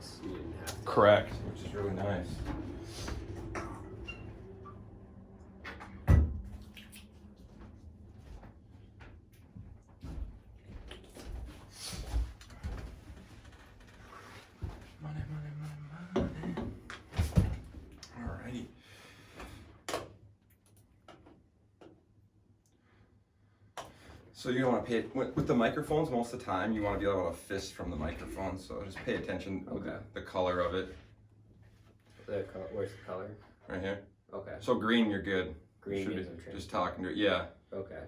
settings. You didn't have to. Correct, which is really nice. Money, money, money, money. Alrighty. So you don't want to pay with the microphones. Most of the time, you want to be able to fist from the microphone. So just pay attention with the color of it. Where's the color? Right here. Okay. So green, you're good. Green Should means be I'm trained. just talking to it. Yeah. Okay.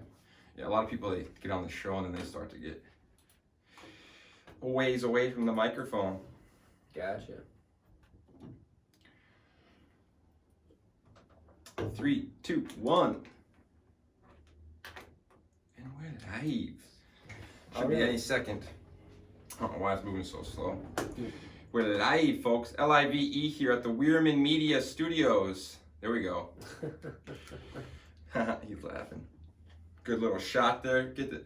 Yeah. A lot of people, they get on the show and then they start to get a ways away from the microphone. Gotcha. 3, 2, 1. And where did I leave? Should be any second. I don't know why it's moving so slow. Where did I leave, folks? LIVE here at the Weirman Media Studios. There we go. He's laughing. Good little shot there. Get the.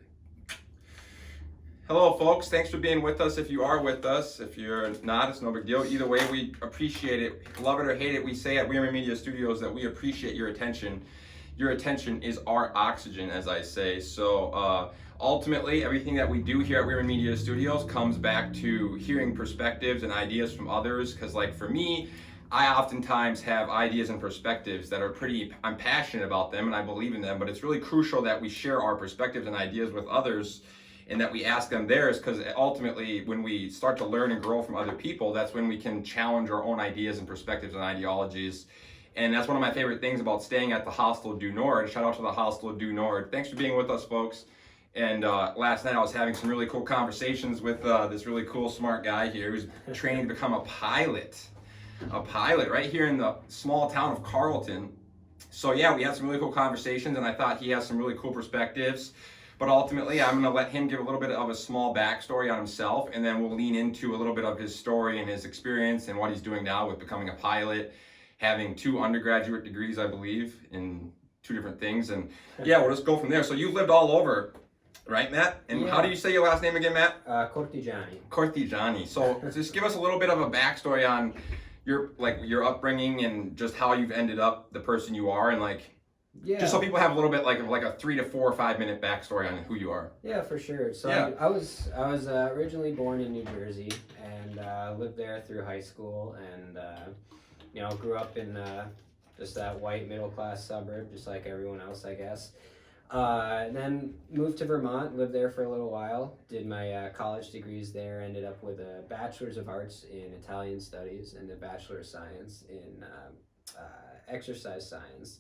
Hello, folks. Thanks for being with us. If you are with us, if you're not, it's no big deal. Either way, we appreciate it. Love it or hate it, we say at Weirman Media Studios that we appreciate your attention. Your attention is our oxygen, as I say. So ultimately, everything that we do here at Weirman Media Studios comes back to hearing perspectives and ideas from others. Because, like, for me, I oftentimes have ideas and perspectives that are I'm passionate about them and I believe in them, but it's really crucial that we share our perspectives and ideas with others and that we ask them theirs, because ultimately when we start to learn and grow from other people, that's when we can challenge our own ideas and perspectives and ideologies. And that's one of my favorite things about staying at the Hostel du Nord. Shout out to the Hostel du Nord. Thanks for being with us, folks. And last night I was having some really cool conversations with this really cool, smart guy here who's training to become a pilot. A pilot right here in the small town of Carlton. So yeah, we had some really cool conversations and I thought he has some really cool perspectives. But ultimately, I'm going to let him give a little bit of a small backstory on himself, and then we'll lean into a little bit of his story and his experience and what he's doing now with becoming a pilot, having 2 undergraduate degrees, I believe, in 2 different things. And yeah, we'll just go from there. So you've lived all over, right, Matt? And yeah. How do you say your last name again, Matt? Cortigani. Cortigani. So just give us a little bit of a backstory on your upbringing and just how you've ended up the person you are, and just so people have a little bit like a 3 to 4 or 5 minute backstory on who you are. Yeah, for sure. So yeah. I was originally born in New Jersey and lived there through high school, and grew up in just that white middle class suburb, just like everyone else, I guess. Then moved to Vermont, lived there for a little while, did my college degrees there, ended up with a Bachelor's of Arts in Italian Studies and a Bachelor of Science in Exercise Science.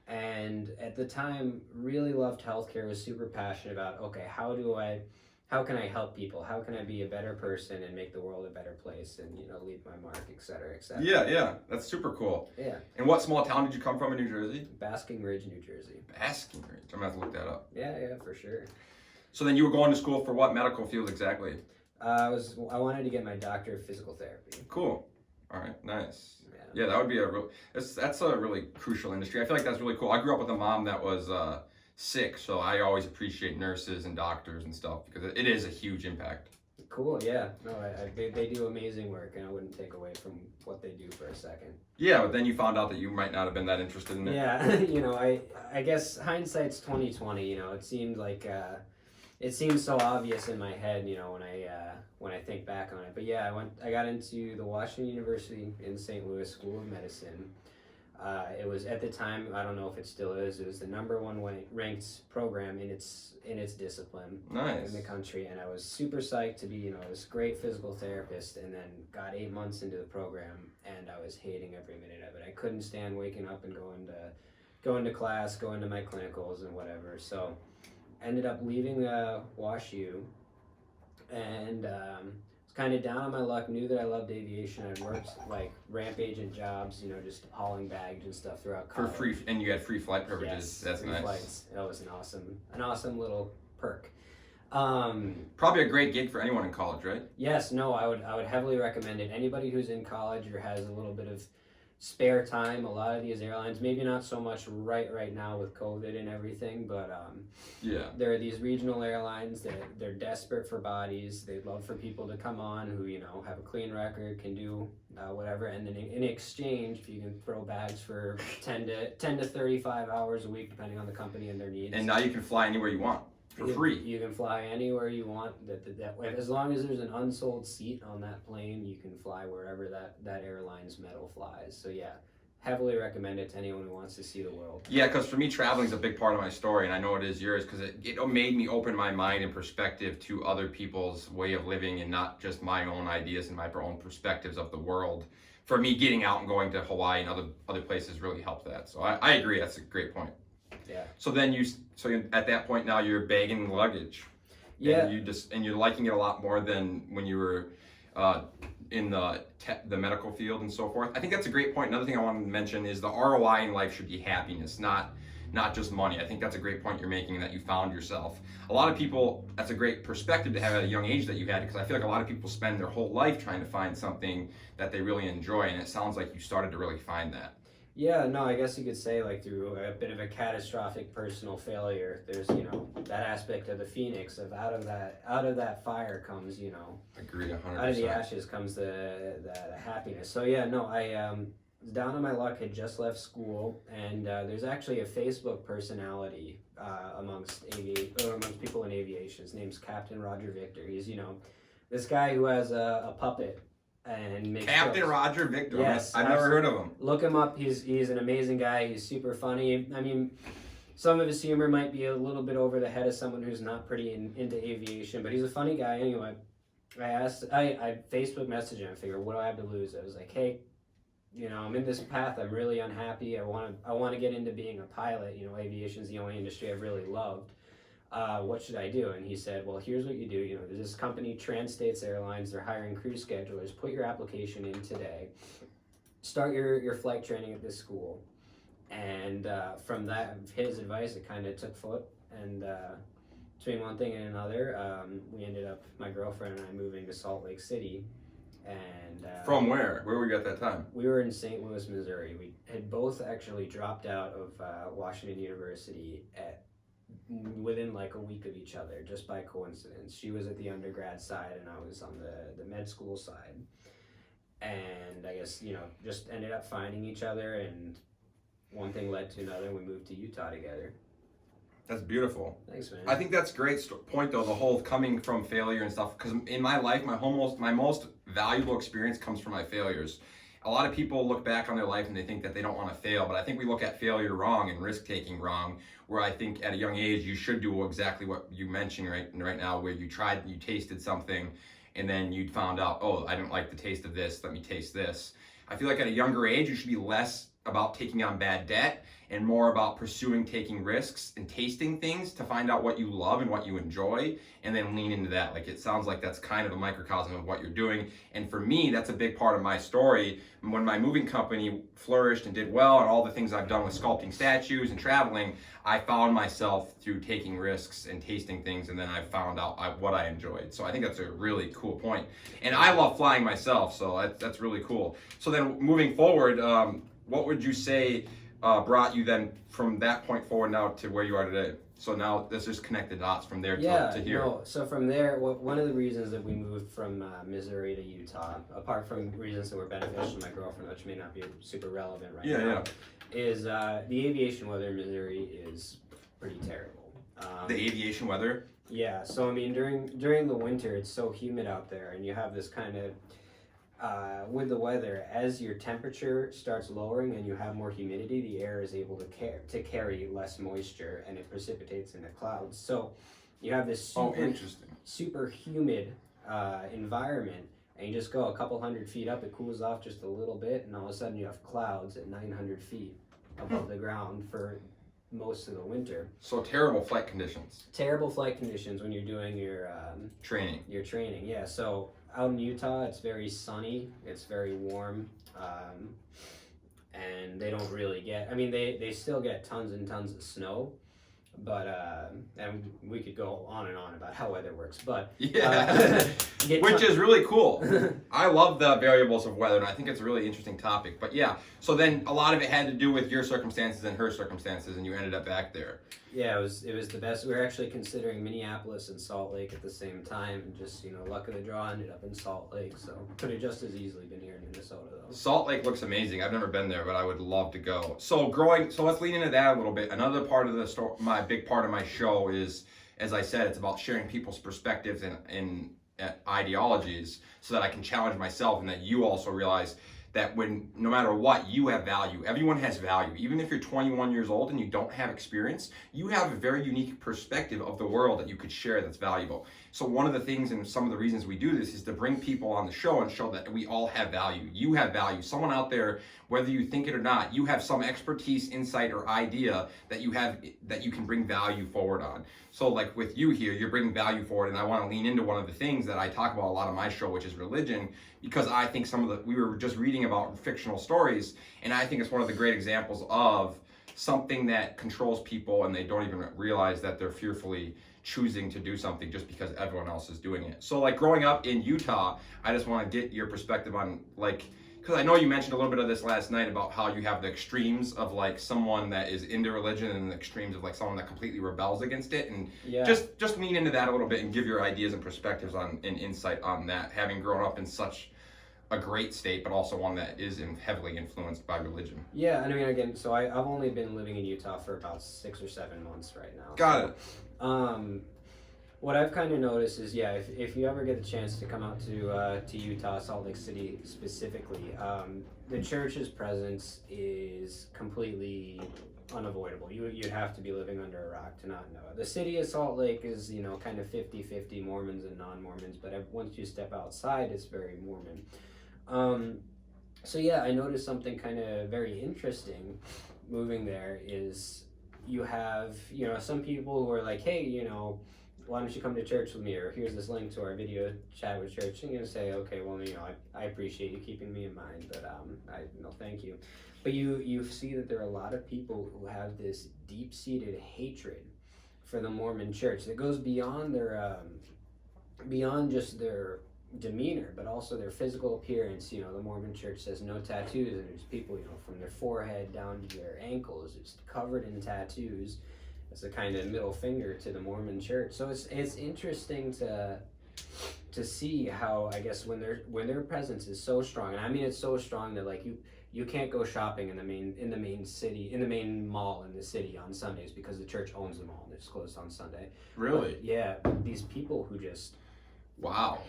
And at the time, really loved healthcare, was super passionate about, okay, how can I help people? How can I be a better person and make the world a better place and, leave my mark, et cetera, et cetera. Yeah, that's super cool. Yeah. And what small town did you come from in New Jersey? Basking Ridge, New Jersey. Basking Ridge. I'm going to have to look that up. Yeah, for sure. So then you were going to school for what medical field exactly? I wanted to get my doctorate of physical therapy. Cool. All right, nice. Yeah, that would be that's a really crucial industry. I feel like that's really cool. I grew up with a mom that was sick, so I always appreciate nurses and doctors and stuff because it is a huge impact. Cool, yeah. No, they do amazing work, and I wouldn't take away from what they do for a second. Yeah, but then you found out that you might not have been that interested in it. Yeah, I guess hindsight's 20/20. It seemed like it seems so obvious in my head, when I think back on it. But yeah, I got into the Washington University in St. Louis School of Medicine. It was at the time, I don't know if it still is, it was the #1 ranked program in its discipline. Nice. In the country, and I was super psyched to be, this great physical therapist, and then got 8 months into the program and I was hating every minute of it. I couldn't stand waking up and going to class, going to my clinicals and whatever. So ended up leaving WashU and was kind of down on my luck, knew that I loved aviation. I'd worked like ramp agent jobs, just hauling baggage and stuff throughout college. For free, and you had free flight privileges. Yes, that's free nice. Flights. That was an awesome little perk. Probably a great gig for anyone in college, right? Yes, no, I would heavily recommend it. Anybody who's in college or has a little bit of spare time. A lot of these airlines, maybe not so much right now with COVID and everything, but Yeah. there are these regional airlines that they're desperate for bodies. They'd love for people to come on who, you know, have a clean record, can do whatever, and then in exchange, if you can throw bags for 10 to 35 hours a week, depending on the company and their needs. And now you can fly anywhere you want for free. You can fly anywhere you want. As long as there's an unsold seat on that plane, you can fly wherever that airline's metal flies. So yeah, heavily recommend it to anyone who wants to see the world. Yeah, because for me, traveling is a big part of my story, and I know it is yours, because it made me open my mind and perspective to other people's way of living, and not just my own ideas and my own perspectives of the world. For me, getting out and going to Hawaii and other places really helped that. So I agree. That's a great point. Yeah. So then at that point now you're bagging luggage. Yeah. And you're liking it a lot more than when you were in the medical field and so forth. I think that's a great point. Another thing I wanted to mention is the ROI in life should be happiness, not just money. I think that's a great point you're making, that you found yourself. A lot of people, that's a great perspective to have at a young age that you had, because I feel like a lot of people spend their whole life trying to find something that they really enjoy, and it sounds like you started to really find that. Yeah, no, I guess you could say, like, through a bit of a catastrophic personal failure, there's, you know, that aspect of the phoenix of out of that fire comes, you know, Agreed, 100%. out of the ashes comes the happiness. So yeah, no, I was down on my luck, had just left school, and there's actually a Facebook personality amongst people in aviation. His name's Captain Roger Victor. He's, you know, this guy who has a puppet and makes Captain jokes. Roger Victor. Yes, I've never heard of him. Look him up. He's an amazing guy. He's super funny. I mean, some of his humor might be a little bit over the head of someone who's not pretty into aviation, but he's a funny guy anyway. I Facebook messaged him. I figured, what do I have to lose? I was like, hey, you know, I'm in this path. I'm really unhappy. I want to get into being a pilot. You know, aviation's the only industry I've really loved. What should I do? And he said, well, here's what you do. You know, there's this company, Trans-States Airlines. They're hiring crew schedulers. Put your application in today. Start your flight training at this school. And from his advice, it kind of took foot. And between one thing and another, we ended up, my girlfriend and I, moving to Salt Lake City. And From where? Where were you at that time? we were in St. Louis, Missouri. We had both actually dropped out of Washington University within like a week of each other, just by coincidence. She was at the undergrad side and I was on the med school side. And I guess, you know, just ended up finding each other, and one thing led to another, and we moved to Utah together. That's beautiful. Thanks, man. I think that's a great point, though, the whole coming from failure and stuff. Because in my life, my most valuable experience comes from my failures. A lot of people look back on their life and they think that they don't want to fail, but I think we look at failure wrong and risk-taking wrong, where I think at a young age you should do exactly what you mentioned right now, where you tasted something, and then you found out, oh, I didn't like the taste of this, let me taste this. I feel like at a younger age you should be less about taking on bad debt and more about taking risks and tasting things to find out what you love and what you enjoy, and then lean into that. Like, it sounds like that's kind of a microcosm of what you're doing. And for me, that's a big part of my story. When my moving company flourished and did well, and all the things I've done with sculpting statues and traveling, I found myself through taking risks and tasting things, and then I found out what I enjoyed. So I think that's a really cool point. And I love flying myself, so that's really cool. So then moving forward, what would you say brought you then from that point forward now to where you are today? So now let's just connect the dots from there to here. No, so from there, one of the reasons that we moved from Missouri to Utah, apart from reasons that were beneficial to my girlfriend, which may not be super relevant right now, is the aviation weather in Missouri is pretty terrible. The aviation weather? Yeah, so I mean, during the winter, it's so humid out there, and you have this kind of with the weather, as your temperature starts lowering and you have more humidity, the air is able to carry less moisture, and it precipitates into clouds. So you have this super humid environment, and you just go a couple hundred feet up, it cools off just a little bit, and all of a sudden you have clouds at 900 feet above the ground for most of the winter. So terrible flight conditions. Terrible flight conditions when you're doing your training. Your training, yeah. So out in Utah, it's very sunny, it's very warm, and they don't really get, I mean, they still get tons and tons of snow, But and we could go on and on about how weather works, but Yeah, which is really cool. I love the variables of weather, and I think it's a really interesting topic. But yeah, so then a lot of it had to do with your circumstances and her circumstances, and you ended up back there. Yeah, it was the best. We were actually considering Minneapolis and Salt Lake at the same time, and just luck of the draw, ended up in Salt Lake. So could have just as easily been here in Minnesota, though. Salt Lake looks amazing. I've never been there, but I would love to go. So let's lean into that a little bit. Another part of the story, my big part of my show is, as I said, it's about sharing people's perspectives and ideologies, so that I can challenge myself, and that you also realize that no matter what, you have value. Everyone has value. Even if you're 21 years old and you don't have experience, you have a very unique perspective of the world that you could share that's valuable. So one of the things and some of the reasons we do this is to bring people on the show and show that we all have value. You have value. Someone out there, whether you think it or not, you have some expertise, insight, or idea that you can bring value forward on. So like with you here, you're bringing value forward, and I want to lean into one of the things that I talk about a lot on my show, which is religion, because I think we were just reading about fictional stories, and I think it's one of the great examples of something that controls people, and they don't even realize that they're fearfully choosing to do something just because everyone else is doing it. So like growing up in Utah, I just want to get your perspective on because I know you mentioned a little bit of this last night about how you have the extremes of like someone that is into religion and the extremes of like someone that completely rebels against it, and just lean into that a little bit and give your ideas and perspectives on and insight on that, having grown up in such a great state, but also one that is heavily influenced by religion. Yeah, and I mean, again, so I've only been living in Utah for about 6 or 7 months right now. Got it. What I've kind of noticed is, yeah, if you ever get the chance to come out to Utah, Salt Lake City specifically, the church's presence is completely unavoidable. You'd have to be living under a rock to not know it. The city of Salt Lake is, kind of 50-50 Mormons and non-Mormons, but once you step outside, it's very Mormon. So yeah, I noticed something kind of very interesting moving there is you have, some people who are like, hey, why don't you come to church with me, or here's this link to our video chat with church, and you're gonna say, okay, well, I appreciate you keeping me in mind, but no thank you. But you see that there are a lot of people who have this deep-seated hatred for the Mormon church that goes beyond their beyond just their demeanor, but also their physical appearance. The Mormon church says no tattoos, and there's people, from their forehead down to their ankles, just covered in tattoos. It's a kind of middle finger to the Mormon church. So it's interesting to see how, I guess, when their presence is so strong, and I mean it's so strong that like you can't go shopping in the main mall in the city on Sundays because the church owns the mall and it's closed on Sunday. Really? But, yeah, these people who just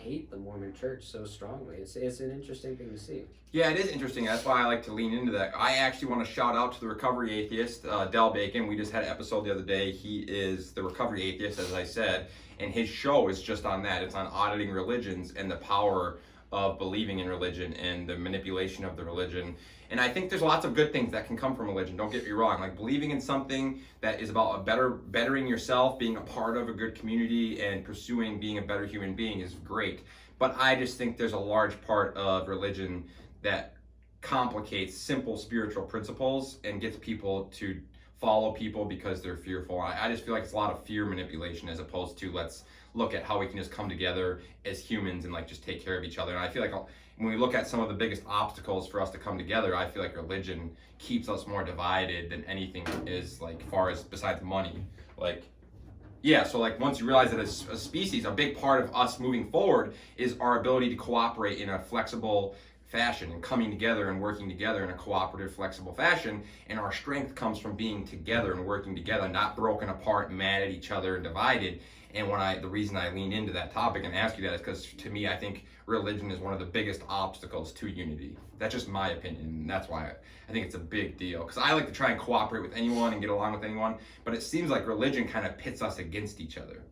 hate the Mormon church so strongly. It's an interesting thing to see. Yeah, it is interesting. That's why I like to lean into that. I actually want to shout out to the recovery atheist, Del Bacon. We just had an episode the other day. He is the recovery atheist, as I said, and his show is just on that. It's on auditing religions and the power of believing in religion and the manipulation of the religion. And I think there's lots of good things that can come from religion. Don't get me wrong. Like believing in something that is about bettering yourself, being a part of a good community, and pursuing being a better human being is great. But I just think there's a large part of religion that complicates simple spiritual principles and gets people to follow people because they're fearful. I just feel like it's a lot of fear manipulation as opposed to let's look at how we can just come together as humans and like just take care of each other. And I feel like when we look at some of the biggest obstacles for us to come together, I feel like religion keeps us more divided than anything is, like far as besides money. So once you realize that as a species, a big part of us moving forward is our ability to cooperate in a flexible fashion and coming together and working together in a cooperative, flexible fashion. And our strength comes from being together and working together, not broken apart, mad at each other and divided. And the reason I lean into that topic and ask you that is because to me, I think religion is one of the biggest obstacles to unity. That's just my opinion. And that's why I think it's a big deal. Because I like to try and cooperate with anyone and get along with anyone, but it seems like religion kind of pits us against each other.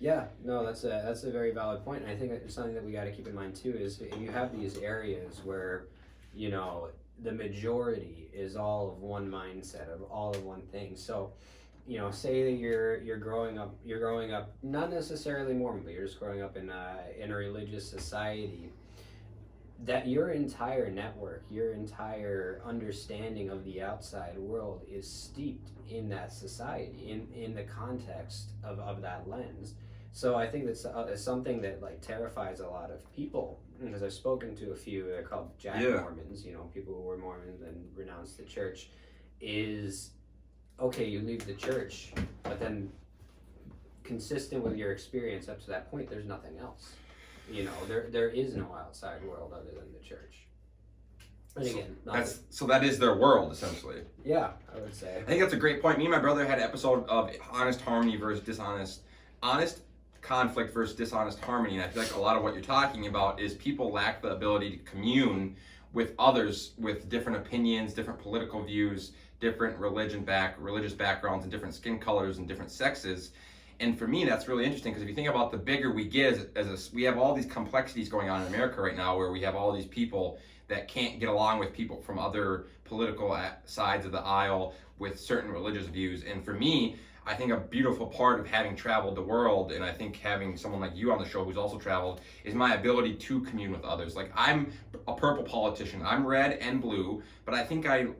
Yeah, no, that's a very valid point, and I think it's something that we got to keep in mind too. Is you have these areas where, the majority is all of one mindset, of all of one thing. So, say that you're growing up not necessarily Mormon, but you're just growing up in a religious society. that your entire network, your entire understanding of the outside world is steeped in that society, in the context of that lens. So I think that's something that like terrifies a lot of people, because I've spoken to a few. They're called Jack Mormons, people who were Mormons and renounced the church. Is okay, you leave the church, but then consistent with your experience up to that point, there's nothing else. There is no outside world other than the church. And again, so that is their world essentially. Yeah, I would say. I think that's a great point. Me and my brother had an episode of honest harmony versus honest conflict versus dishonest harmony, and I feel like a lot of what you're talking about is people lack the ability to commune with others with different opinions, different political views, different religious backgrounds, and different skin colors and different sexes. And for me, that's really interesting, because if you think about the bigger we get we have all these complexities going on in America right now, where we have all these people that can't get along with people from other political sides of the aisle with certain religious views. And for me, I think a beautiful part of having traveled the world, and I think having someone like you on the show who's also traveled, is my ability to commune with others. Like, I'm a purple politician. I'm red and blue, but I think I'm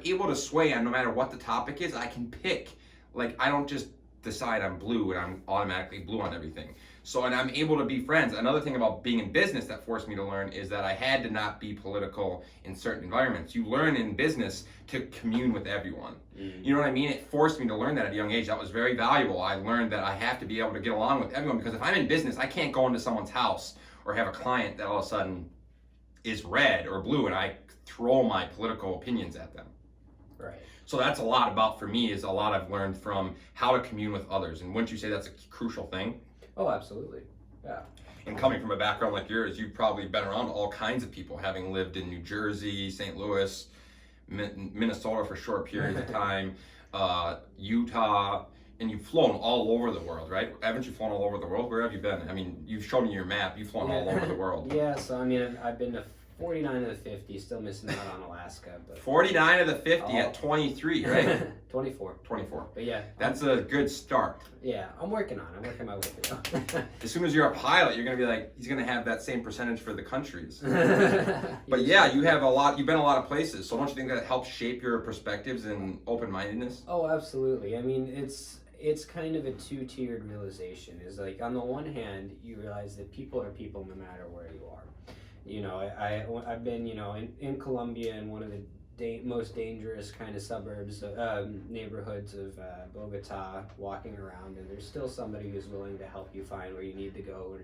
able to sway on no matter what the topic is. I can pick. Like, I don't just decide I'm blue and I'm automatically blue on everything. So, and I'm able to be friends. Another thing about being in business that forced me to learn is that I had to not be political in certain environments. You learn in business to commune with everyone. You know what I mean? It forced me to learn that at a young age. That was very valuable. I learned that I have to be able to get along with everyone, because if I'm in business, I can't go into someone's house or have a client that all of a sudden is red or blue and I throw my political opinions at them. Right. So that's a lot about, for me, is a lot I've learned from how to commune with others. And wouldn't you say that's a crucial thing? Oh, absolutely. Yeah. And coming from a background like yours, you've probably been around all kinds of people, having lived in New Jersey, St. Louis, Minnesota for short periods of time, Utah, and you've flown all over the world, right? Haven't you flown all over the world? Where have you been? I mean, you've shown me your map. You've flown all over the world. Yeah, so I mean, I've been to 49 of the 50, still missing out on Alaska. But 49 of the 50 at 23, right? 24. 24. But yeah. That's a good start. Yeah, I'm working my way through. As soon as you're a pilot, you're going to be like, he's going to have that same percentage for the countries. But yeah, you've been a lot of places. So don't you think that helps shape your perspectives and open-mindedness? Oh, absolutely. I mean, it's kind of a two-tiered realization. Is like, on the one hand, you realize that people are people no matter where you are. I've been, in Colombia, in one of the most dangerous kind of suburbs, neighborhoods of Bogota, walking around, and there's still somebody who's willing to help you find where you need to go.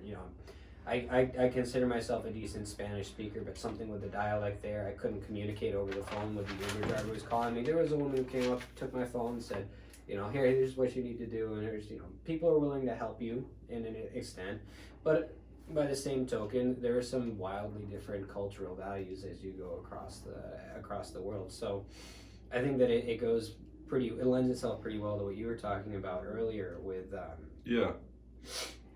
I consider myself a decent Spanish speaker, but something with the dialect there, I couldn't communicate over the phone with the Uber driver who was calling me. There was a woman who came up, took my phone, and said, here's what you need to do, and there's, people are willing to help you in an extent, but by the same token, there are some wildly different cultural values as you go across the world. So I think that it lends itself pretty well to what you were talking about earlier with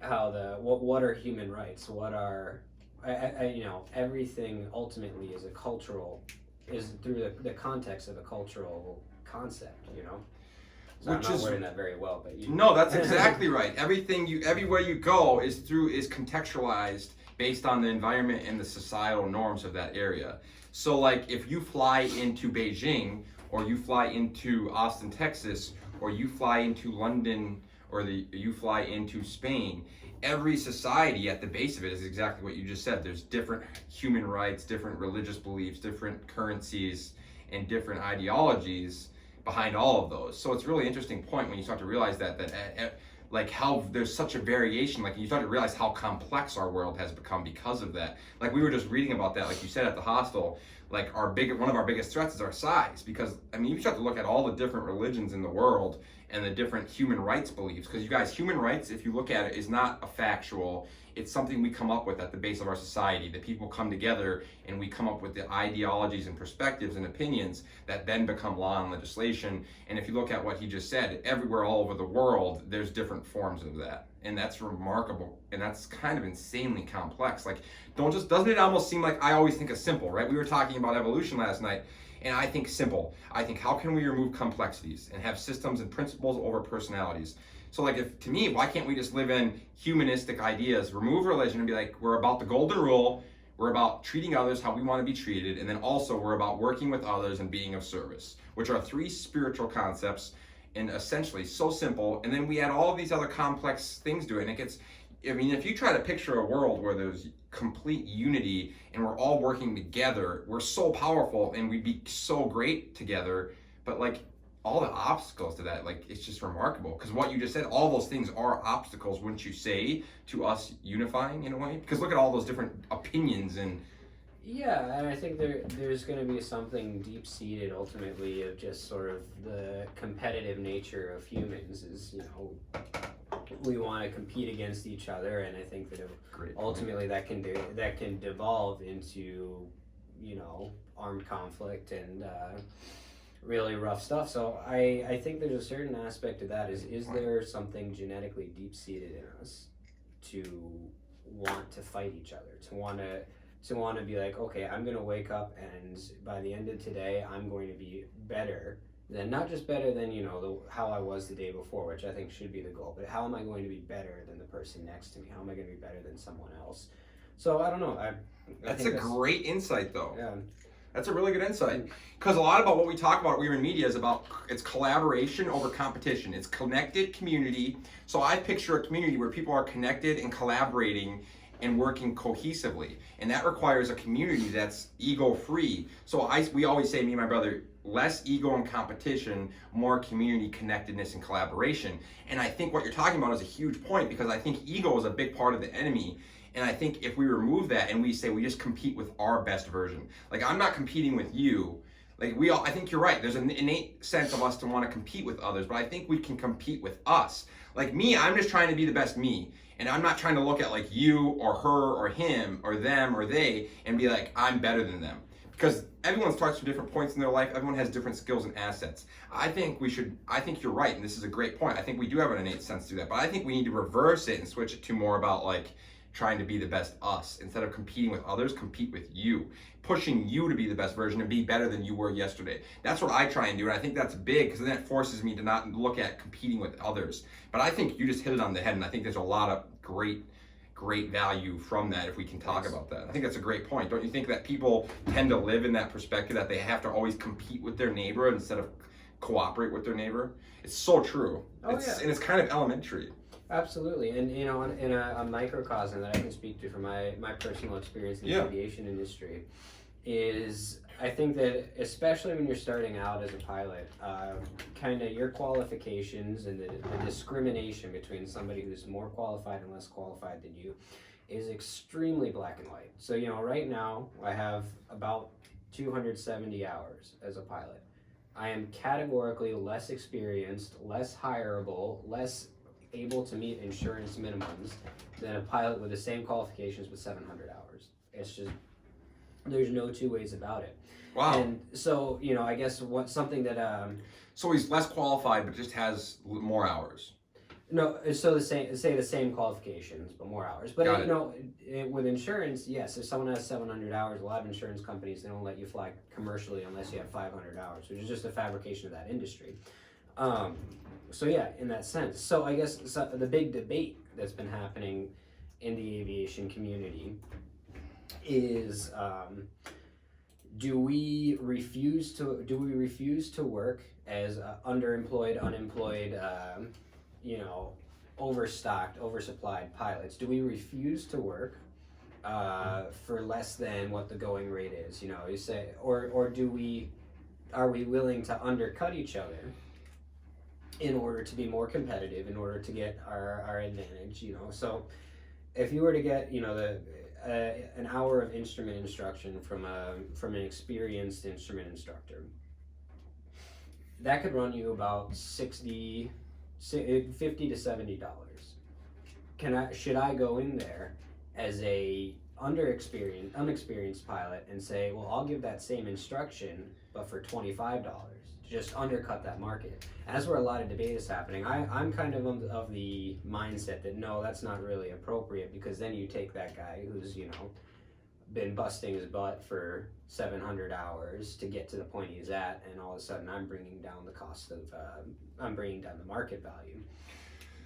how what are human rights? What are everything ultimately is through the context of a cultural concept. So I'm not wording that very well, but no, that's exactly right. Everywhere you go is contextualized based on the environment and the societal norms of that area. So, like, if you fly into Beijing, or you fly into Austin, Texas, or you fly into London, or you fly into Spain, every society at the base of it is exactly what you just said. There's different human rights, different religious beliefs, different currencies, and different ideologies behind all of those. So it's a really interesting point when you start to realize that like how there's such a variation, like you start to realize how complex our world has become because of that. Like we were just reading about that, like you said at the hostel, like one of our biggest threats is our size, because I mean you start to look at all the different religions in the world and the different human rights beliefs, because you guys, human rights, if you look at it, is not a factual, it's something we come up with at the base of our society, that people come together and we come up with the ideologies and perspectives and opinions that then become law and legislation. And if you look at what he just said, everywhere all over the world, there's different forms of that. And that's remarkable. And that's kind of insanely complex. Like, doesn't it almost seem like, I always think of simple, right? We were talking about evolution last night, and I think simple. I think, how can we remove complexities and have systems and principles over personalities? So like, to me, why can't we just live in humanistic ideas, remove religion and be like, we're about the golden rule, We're about treating others how we want to be treated, and then also we're about working with others and being of service, which are three spiritual concepts, and essentially so simple. And then we add all of these other complex things to it, and it gets, I mean, if you try to picture a world where there's complete unity and we're all working together, we're so powerful and we'd be so great together. But like all the obstacles to that, like it's just remarkable. Because what you just said, all those things are obstacles, wouldn't you say, to us unifying in a way? Because look at all those different opinions and. Yeah, and I think there's going to be something deep-seated ultimately of just sort of the competitive nature of humans is, you know, we want to compete against each other, and I think that ultimately that can devolve into, you know, armed conflict and really rough stuff. So I think there's a certain aspect of that is there something genetically deep-seated in us to want to fight each other, to want to be like, okay, I'm going to wake up and by the end of today, I'm going to be better than, not just better than, you know, how I was the day before, which I think should be the goal, but how am I going to be better than the person next to me? How am I going to be better than someone else? So I don't know. That's a great insight though. Yeah. That's a really good insight. Because a lot about what we talk about at We Are in Media is about, it's collaboration over competition. It's connected community. So I picture a community where people are connected and collaborating and working cohesively, and that requires a community that's ego-free. So we always say, me and my brother, less ego and competition, more community connectedness and collaboration. And I think what you're talking about is a huge point, because I think ego is a big part of the enemy. And I think if we remove that and we say we just compete with our best version, like I'm not competing with you, like I think you're right, there's an innate sense of us to want to compete with others, but I think we can compete with us. Like me, I'm just trying to be the best me. And I'm not trying to look at like you or her or him or them or they and be like, I'm better than them. Because everyone starts from different points in their life. Everyone has different skills and assets. I think you're right, and this is a great point. I think we do have an innate sense to do that. But I think we need to reverse it and switch it to more about like trying to be the best us. Instead of competing with others, compete with you. Pushing you to be the best version and be better than you were yesterday. That's what I try and do, and I think that's big, because then it forces me to not look at competing with others. But I think you just hit it on the head, and I think there's a lot of great value from that if we can talk about that. I think that's a great point. Don't you think that people tend to live in that perspective that they have to always compete with their neighbor instead of cooperate with their neighbor? It's so true. And it's kind of elementary. Absolutely, and you know, in a microcosm that I can speak to from my personal experience in the aviation industry, is I think that especially when you're starting out as a pilot, kind of your qualifications and the discrimination between somebody who's more qualified and less qualified than you is extremely black and white. So, you know, right now I have about 270 hours as a pilot. I am categorically less experienced, less hireable, less able to meet insurance minimums than a pilot with the same qualifications with 700 hours. It's just, there's no two ways about it. Wow. And so, you know, I guess something that so he's less qualified but just has more hours. No, so the same qualifications but more hours. But you know, with insurance, yes, if someone has 700 hours, a lot of insurance companies, they don't let you fly commercially unless you have 500 hours, which is just a fabrication of that industry. So yeah, in that sense. So I guess the big debate that's been happening in the aviation community is, do we refuse to work as underemployed, unemployed, you know, overstocked, oversupplied pilots? Do we refuse to work for less than what the going rate is? You know, you say, or are we willing to undercut each other in order to be more competitive, in order to get our advantage? You know, so if you were to get, you know, an hour of instrument instruction from an experienced instrument instructor, that could run you about $50 to $70. Should I go in there as a unexperienced pilot and say, well, I'll give that same instruction but for $25 to just undercut that market? And that's where a lot of debate is happening. I'm kind of the mindset that no, that's not really appropriate, because then you take that guy who's, you know, been busting his butt for 700 hours to get to the point he's at, and all of a sudden I'm bringing down the cost of I'm bringing down the market value.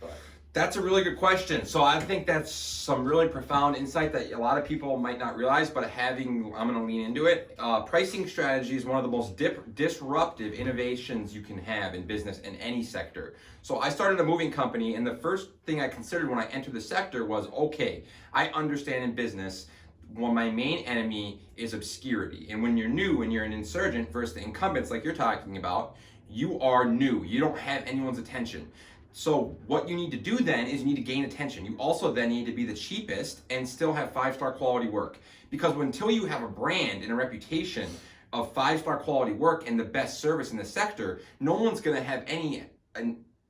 But That's a really good question. So I think that's some really profound insight that a lot of people might not realize, but I'm going to lean into it. Pricing strategy is one of the most disruptive innovations you can have in business in any sector. So I started a moving company, and the first thing I considered when I entered the sector was, okay, I understand in business, well, my main enemy is obscurity. And when you're new, when you're an insurgent versus the incumbents like you're talking about, you are new. You don't have anyone's attention. So what you need to do then is you need to gain attention. You also then need to be the cheapest and still have 5-star quality work. Because until you have a brand and a reputation of 5-star quality work and the best service in the sector, no one's going to have any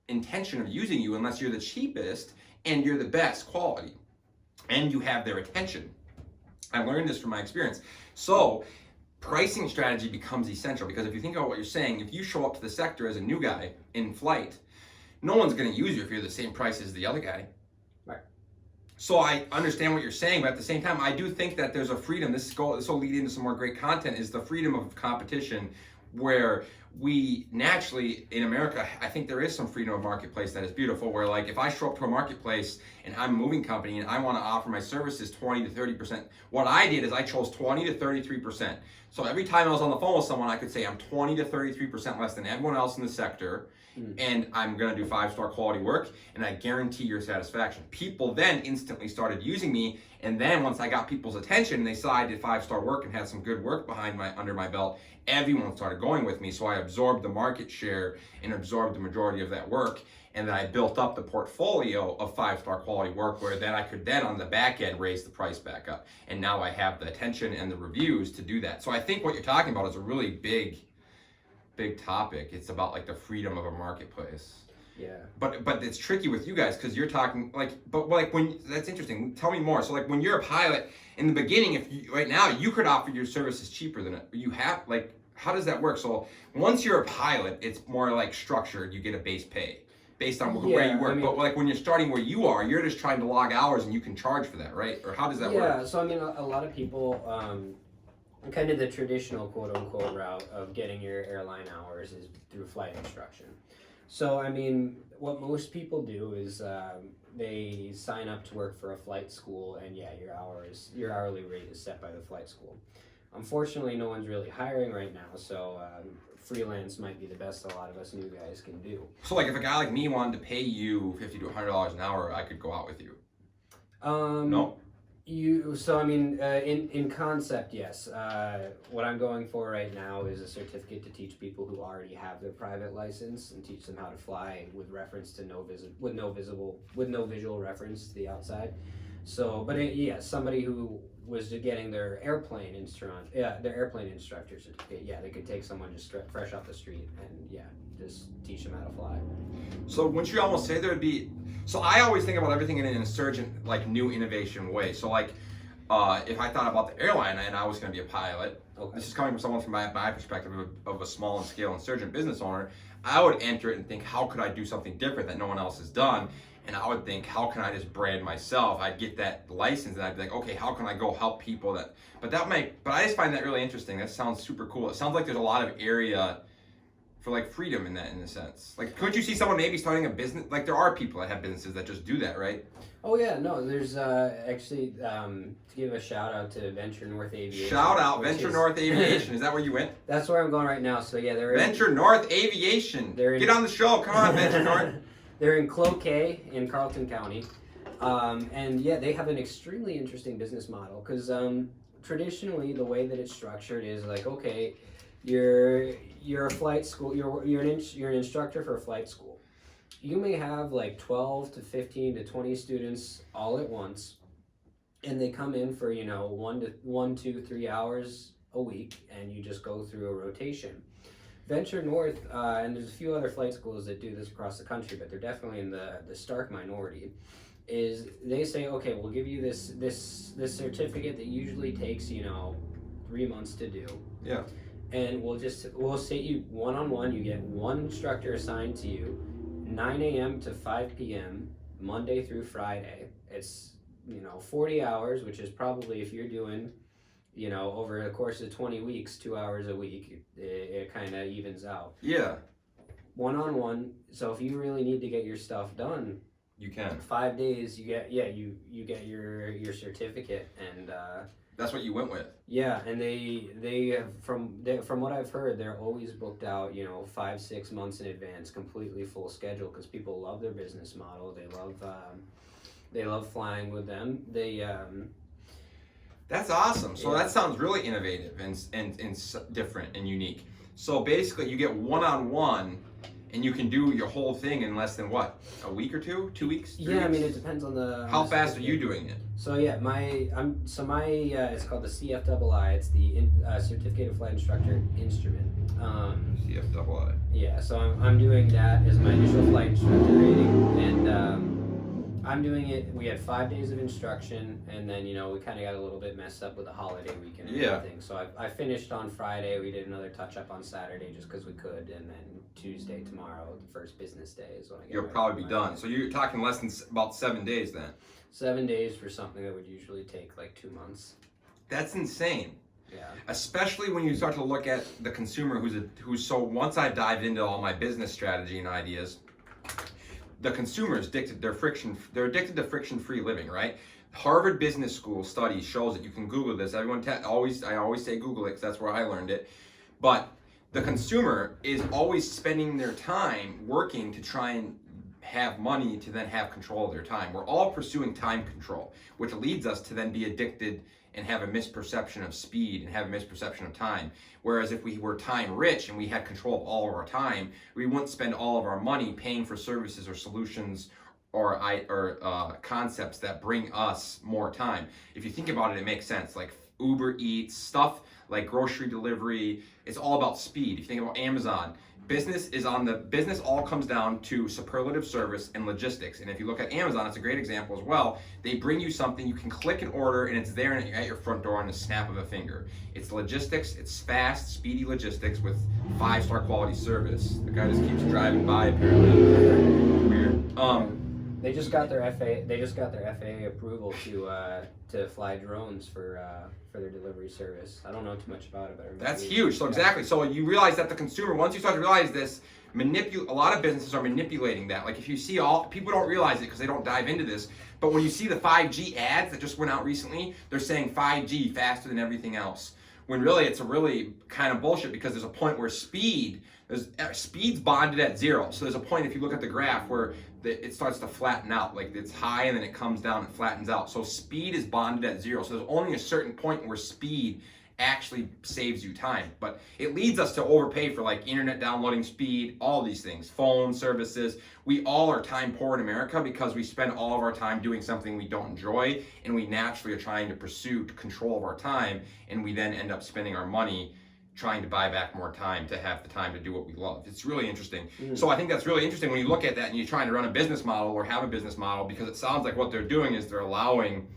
intention of using you unless you're the cheapest and you're the best quality and you have their attention. I learned this from my experience. So pricing strategy becomes essential, because if you think about what you're saying, if you show up to the sector as a new guy in flight, no one's going to use you if you're the same price as the other guy. Right. So I understand what you're saying, but at the same time, I do think that there's a freedom. This will lead into some more great content, is the freedom of competition, where we naturally, in America, I think there is some freedom of marketplace that is beautiful, where like if I show up to a marketplace and I'm a moving company and I want to offer my services 20 to 30%, what I did is I chose 20 to 33%. So every time I was on the phone with someone, I could say I'm 20 to 33% less than everyone else in the sector, and I'm going to do 5-star quality work, and I guarantee your satisfaction. People then instantly started using me, and then once I got people's attention and they saw I did 5-star work and had some good work under my belt, everyone started going with me. So I absorbed the market share and absorbed the majority of that work, and then I built up the portfolio of 5-star quality work, where then I could then on the back end raise the price back up, and now I have the attention and the reviews to do that. So I think what you're talking about is a really big topic. It's about like the freedom of a marketplace. Yeah. But it's tricky with you guys, because you're talking that's interesting. Tell me more. So like when you're a pilot in the beginning, right now you could offer your services cheaper than you have. Like, how does that work? So once you're a pilot, it's more like structured. You get a base pay based on where you work. I mean, but like when you're starting where you are, you're just trying to log hours and you can charge for that, right? Or how does that work? Yeah. So I mean, a lot of people. Kind of the traditional quote-unquote route of getting your airline hours is through flight instruction. So, I mean, what most people do is they sign up to work for a flight school, and yeah, your hourly rate is set by the flight school. Unfortunately, no one's really hiring right now, so freelance might be the best a lot of us new guys can do. So, like, if a guy like me wanted to pay you $50 to $100 an hour, I could go out with you? No? So I mean, in concept, yes. What I'm going for right now is a certificate to teach people who already have their private license and teach them how to fly with reference to no visual reference to the outside. So, but somebody who was getting their airplane instructor certificate, they could take someone just fresh off the street and just teach them how to fly. So wouldn't you almost say there would be? So I always think about everything in an insurgent, like, new innovation way. So like, if I thought about the airline and I was going to be a pilot, this is coming from someone from my perspective of a small and scale insurgent business owner, I would enter it and think, how could I do something different that no one else has done? And I would think, how can I just brand myself? I'd get that license and I'd be like, okay, how can I go help people but I just find that really interesting. That sounds super cool. It sounds like there's a lot of area for like freedom in a sense. Like, couldn't you see someone maybe starting a business? Like, there are people that have businesses that just do that, right? Oh yeah, no, there's actually to give a shout out to Venture North Aviation. Shout out Venture North Aviation. Is that where you went? That's where I'm going right now. So yeah, they're Venture North Aviation. Get on the show. Come on, Venture North. They're in Cloquet in Carlton County, and they have an extremely interesting business model, because traditionally the way that it's structured is like, okay, you're a flight school, you're an instructor for a flight school. You may have like 12 to 15 to 20 students all at once, and they come in for 1 to 3 hours a week, and you just go through a rotation. Venture North, and there's a few other flight schools that do this across the country, but they're definitely in the stark minority, is they say, okay, we'll give you this certificate that usually takes 3 months to do. Yeah. And we'll sit you one-on-one. You get one instructor assigned to you, 9 a.m. to 5 p.m. Monday through Friday. It's 40 hours, which is probably, if you're doing over the course of 20 weeks, 2 hours a week, it kind of evens out. Yeah. One-on-one. So if you really need to get your stuff done, You can. 5 days, you get you get your certificate, and That's what you went with. yeah, and they have from what I've heard, they're always booked out, 5-6 months in advance, completely full schedule, because people love their business model. They love flying with them. That's awesome. So Yeah. that sounds really innovative and different and unique. So basically, you get one-on-one, and you can do your whole thing in less than what, a week or two, 2 weeks? 3 Yeah, I mean, it weeks? depends on the. How fast are you doing it? So yeah, my it's called the CFII. It's the Certificate of Flight Instructor Instrument. CFII. Yeah, so I'm doing that as my initial flight instructor rating, and I'm doing it. We had 5 days of instruction, and then we kind of got a little bit messed up with the holiday weekend and Yeah. everything. So I finished on Friday. We did another touch up on Saturday just because we could, and then Tuesday, tomorrow, the first business day is when I get. You'll ready probably for be my done. So you're talking less than about 7 days then. 7 days for something that would usually take like 2 months. That's insane. Yeah. Especially when you start to look at the consumer who's so once I dived into all my business strategy and ideas, the consumer is addicted they're addicted to friction-free living, right? Harvard Business School study shows that you can Google this. I always say Google it because that's where I learned it. But the consumer is always spending their time working to try and have money to then have control of their time. We're all pursuing time control, which leads us to then be addicted and have a misperception of speed and have a misperception of time. Whereas if we were time rich and we had control of all of our time, we wouldn't spend all of our money paying for services or solutions or concepts that bring us more time. If you think about it, it makes sense. Like Uber Eats, stuff like grocery delivery, it's all about speed. If you think about Amazon, business all comes down to superlative service and logistics. And if you look at Amazon, it's a great example as well. They bring you something, you can click an order, and it's there at your front door on the snap of a finger. It's logistics, it's fast, speedy logistics with 5-star quality service. The guy just keeps driving by apparently. Weird. They just got their FAA approval to fly drones for their delivery service. I don't know too much about it, but I remember That's huge. So exactly. So you realize that the consumer, once you start to realize this, a lot of businesses are manipulating that. Like if you see people don't realize it because they don't dive into this. But when you see the 5G ads that just went out recently, they're saying 5G faster than everything else. When really it's a really kind of bullshit, because there's a point where speed's bonded at 0. So there's a point, if you look at the graph, where it starts to flatten out. Like it's high and then it comes down and flattens out. So speed is bonded at 0. So there's only a certain point where speed actually saves you time. But it leads us to overpay for like internet downloading speed, all these things, phone services. We all are time poor in America because we spend all of our time doing something we don't enjoy, and we naturally are trying to pursue control of our time, and we then end up spending our money trying to buy back more time to have the time to do what we love. It's really interesting. So I think that's really interesting when you look at that and you're trying to run a business model or have a business model, because it sounds like what they're doing is they're allowing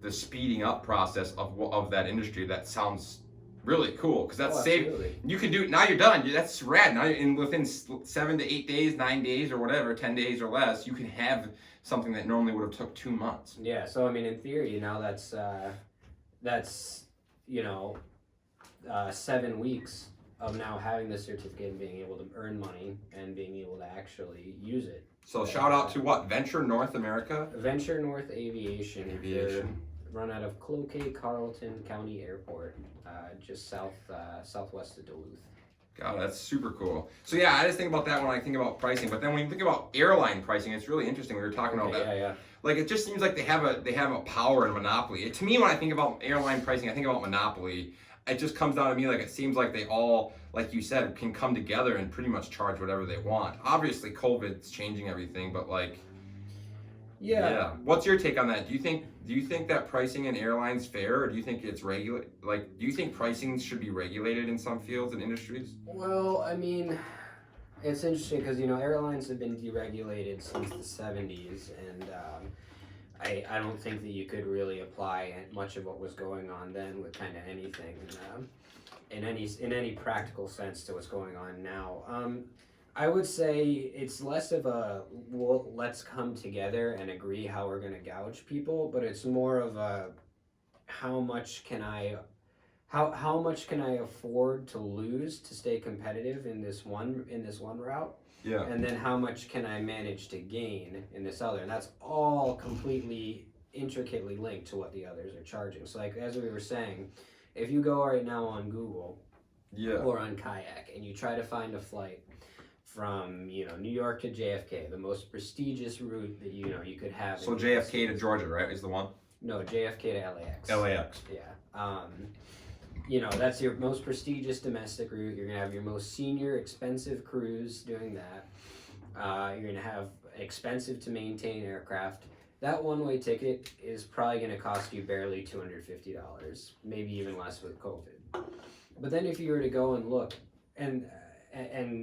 the speeding up process of that industry. That sounds really cool, because that's safe. You can do it now. You're done. That's rad. Now, within 7 to 8 days, 9 days, or whatever, 10 days or less, you can have something that normally would have took 2 months. Yeah. So I mean, in theory, that's 7 weeks of now having the certificate and being able to earn money and being able to actually use it. So shout out to what? Venture North America? Venture North Aviation. They're run out of Cloquet Carleton County Airport, just southwest of Duluth. God, that's super cool. So yeah, I just think about that when I think about pricing. But then when you think about airline pricing, it's really interesting. We were talking about that. Yeah. Like it just seems like they have a power and a monopoly. To me, when I think about airline pricing, I think about monopoly. It just comes down to me like it seems like they all, like you said, can come together and pretty much charge whatever they want. Obviously, COVID's changing everything, but like, yeah. What's your take on that? Do you think that pricing in airlines fair, or do you think it's do you think pricing should be regulated in some fields and industries? Well, I mean, it's interesting because airlines have been deregulated since the 70s, and I don't think that you could really apply much of what was going on then with kind of anything in any practical sense to what's going on now. I would say it's less of a let's come together and agree how we're going to gouge people, but it's more of a how much can I how much can I afford to lose to stay competitive in this one route? Yeah. And then how much can I manage to gain in this other? And that's all completely intricately linked to what the others are charging. So like as we were saying, if you go right now on Google or on Kayak and you try to find a flight from New York to JFK, the most prestigious route that you could have. So JFK to Georgia, right, is the one? No, JFK to LAX. LAX. Yeah. That's your most prestigious domestic route. You're gonna have your most senior, expensive crews doing that. You're gonna have expensive to maintain aircraft. That one-way ticket is probably gonna cost you barely $250, maybe even less with COVID. But then if you were to go and look and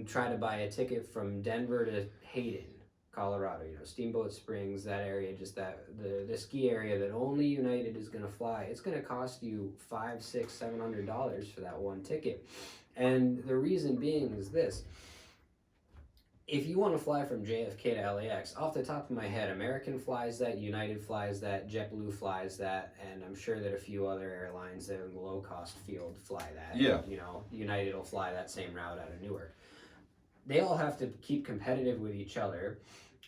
try to buy a ticket from Denver to Hayden, Colorado, Steamboat Springs, that area, just the ski area that only United is going to fly, it's going to cost you $500, $600, $700 for that one ticket. And the reason being is this: if you want to fly from JFK to LAX, off the top of my head, American flies that, United flies that, JetBlue flies that, and I'm sure that a few other airlines that are in the low-cost field fly that. Yeah. United will fly that same route out of Newark. They all have to keep competitive with each other,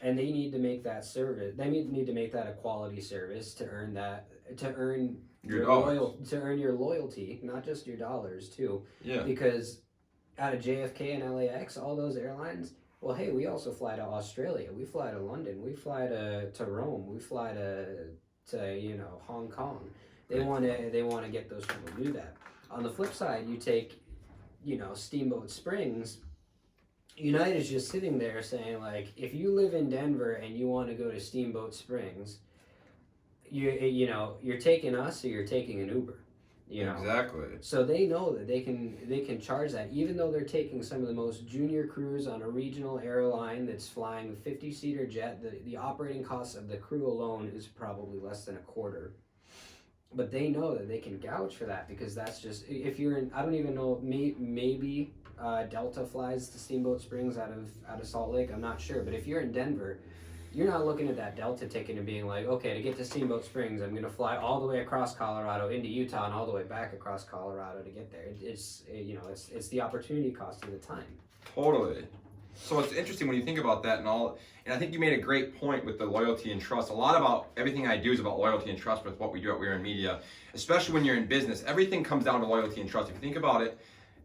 and they need to make that service. They need to make that a quality service to earn your loyalty, not just your dollars too. Yeah. Because out of JFK and LAX, all those airlines. Well, hey, we also fly to Australia. We fly to London. We fly to Rome. We fly to Hong Kong. They want to get those people to do that. On the flip side, you take Steamboat Springs. United is just sitting there saying, like, if you live in Denver and you want to go to Steamboat Springs, you're taking us or you're taking an Uber. Exactly. So they know that they can charge that, even though they're taking some of the most junior crews on a regional airline that's flying a 50-seater jet. The operating costs of the crew alone is probably less than a quarter. But they know that they can gouge for that, because that's just, if you're in, I don't even know, maybe Delta flies to Steamboat Springs out of Salt Lake. I'm not sure. But if you're in Denver, you're not looking at that Delta ticket and being like, okay, to get to Steamboat Springs, I'm going to fly all the way across Colorado into Utah and all the way back across Colorado to get there. It's the opportunity cost of the time. Totally. So it's interesting when you think about that and I think you made a great point with the loyalty and trust. A lot about everything I do is about loyalty and trust with what we do at We're in Media, especially when you're in business. Everything comes down to loyalty and trust. If you think about it,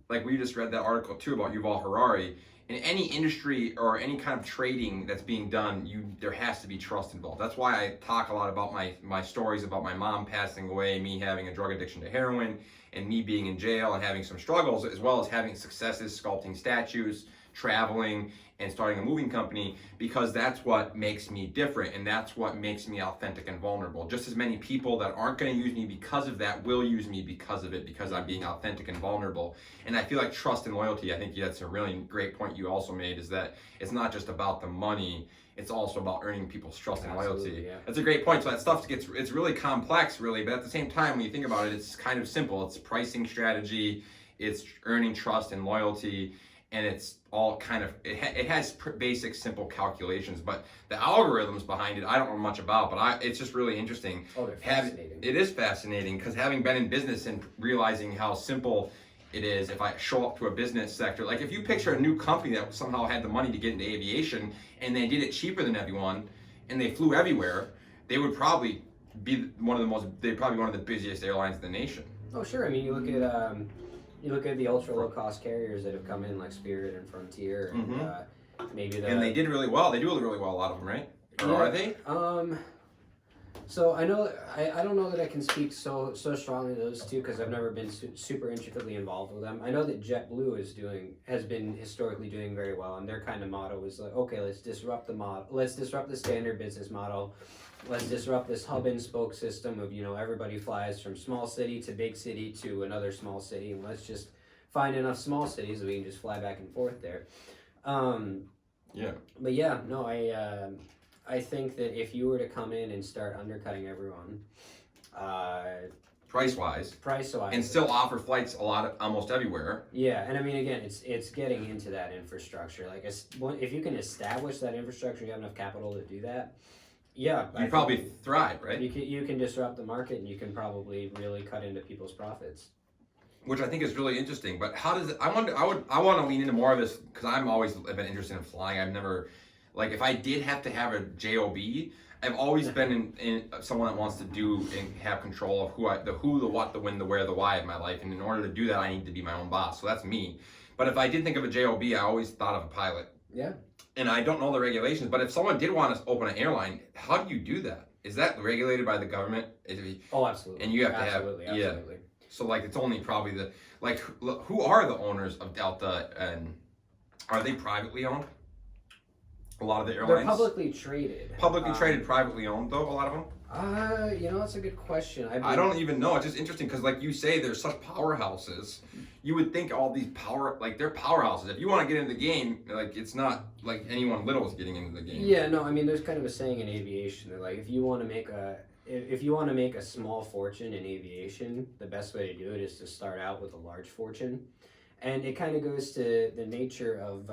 like we just read that article too about Yuval Harari, in any industry or any kind of trading that's being done, there has to be trust involved. That's why I talk a lot about my stories about my mom passing away, me having a drug addiction to heroin, and me being in jail and having some struggles, as well as having successes, sculpting statues, traveling, and starting a moving company, because that's what makes me different, and that's what makes me authentic and vulnerable. Just as many people that aren't going to use me because of that will use me because of it, because I'm being authentic and vulnerable. And I feel like trust and loyalty, I think that's a really great point you also made, is that it's not just about the money, it's also about earning people's trust and loyalty. Yeah. That's a great point. So that stuff it's really complex, really, but at the same time, when you think about it, it's kind of simple. It's pricing strategy, it's earning trust and loyalty, and it's all kind of, it has basic, simple calculations, but the algorithms behind it, I don't know much about, but it's just really interesting. Oh, they're fascinating. It is fascinating, because having been in business and realizing how simple it is, if I show up to a business sector, like if you picture a new company that somehow had the money to get into aviation, and they did it cheaper than everyone, and they flew everywhere, they would probably be one of the busiest airlines in the nation. Oh, sure. I mean, you look at the ultra low cost carriers that have come in, like Spirit and Frontier, and and they did really well. They do really well, a lot of them, right? Or are they? So I don't know that I can speak so strongly to those two, because I've never been super intricately involved with them. I know that JetBlue has been historically doing very well, and their kind of motto is like, okay, let's disrupt the standard business model. Let's disrupt this hub and spoke system of, everybody flies from small city to big city to another small city, and let's just find enough small cities that we can just fly back and forth there. But yeah, no, I think that if you were to come in and start undercutting everyone, price-wise, and still offer flights almost everywhere. Yeah, and I mean, again, it's getting into that infrastructure. Like, if you can establish that infrastructure, you have enough capital to do that. Yeah, you probably thrive, right? You can disrupt the market, and you can probably really cut into people's profits. which I think is really interesting. But how does it? I want to lean into more of this because I'm always been interested in flying. I've never, like, if I did have to have a job, I've always been in someone that wants to do and have control of the who, the what, the when, the where, the why of my life. And in order to do that, I need to be my own boss. So that's me. But if I did think of a job, I always thought of a pilot. Yeah. And I don't know the regulations, but if someone did want to open an airline, how do you do that? Is that regulated by the government? Oh, absolutely. And you have to absolutely. yeah. So like it's only probably who are the owners of Delta, and are they privately owned? A lot of the airlines. They're publicly traded. Publicly traded, privately owned though. A lot of them. That's a good question. I don't even know. It's just interesting because, like you say, there's such powerhouses. You would think all these they're powerhouses. If you want to get into the game, like it's not like anyone little is getting into the game. Yeah, no. I mean, there's kind of a saying in aviation that like if you want to make a small fortune in aviation, the best way to do it is to start out with a large fortune, and it kind of goes to the nature of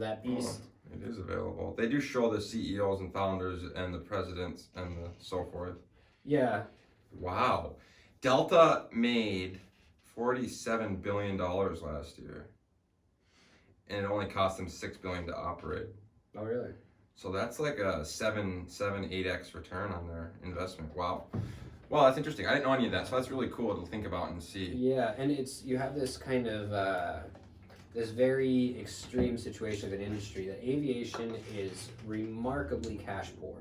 that beast. It is available. They do show the CEOs and founders and the presidents and so forth. Yeah. Wow. Delta made $47 billion last year. And it only cost them $6 billion to operate. Oh, really? So that's like a 8x return on their investment. Wow. Well, that's interesting. I didn't know any of that. So that's really cool to think about and see. Yeah, and you have this kind of this very extreme situation of an industry that aviation is remarkably cash poor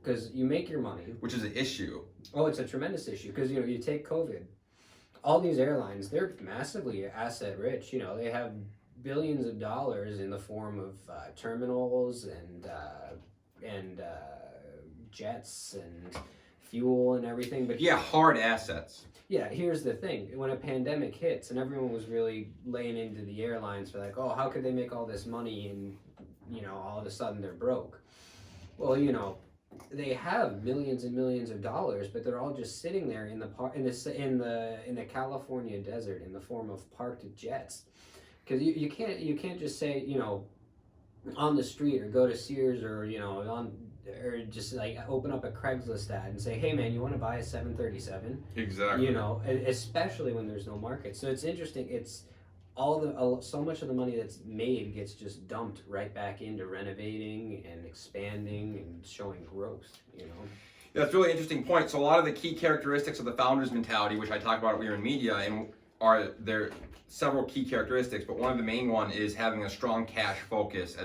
because you make your money, which is an issue. Oh, it's a tremendous issue because you take COVID, all these airlines, they're massively asset rich. They have billions of dollars in the form of terminals and jets and fuel and everything. But yeah, hard assets. Yeah, here's the thing. When a pandemic hits and everyone was really laying into the airlines for like, oh, how could they make all this money and, all of a sudden they're broke? Well, they have millions and millions of dollars, but they're all just sitting there in the California desert in the form of parked jets. Because you can't just say, on the street or go to Sears or, or just like open up a Craigslist ad and say, hey man, you want to buy a 737? Exactly. Especially when there's no market. So it's interesting. It's so much of the money that's made gets just dumped right back into renovating and expanding and showing growth. That's a really interesting point. So a lot of the key characteristics of the founder's mentality, which I talk about at We Are in Media, and are there several key characteristics, but one of the main one is having a strong cash focus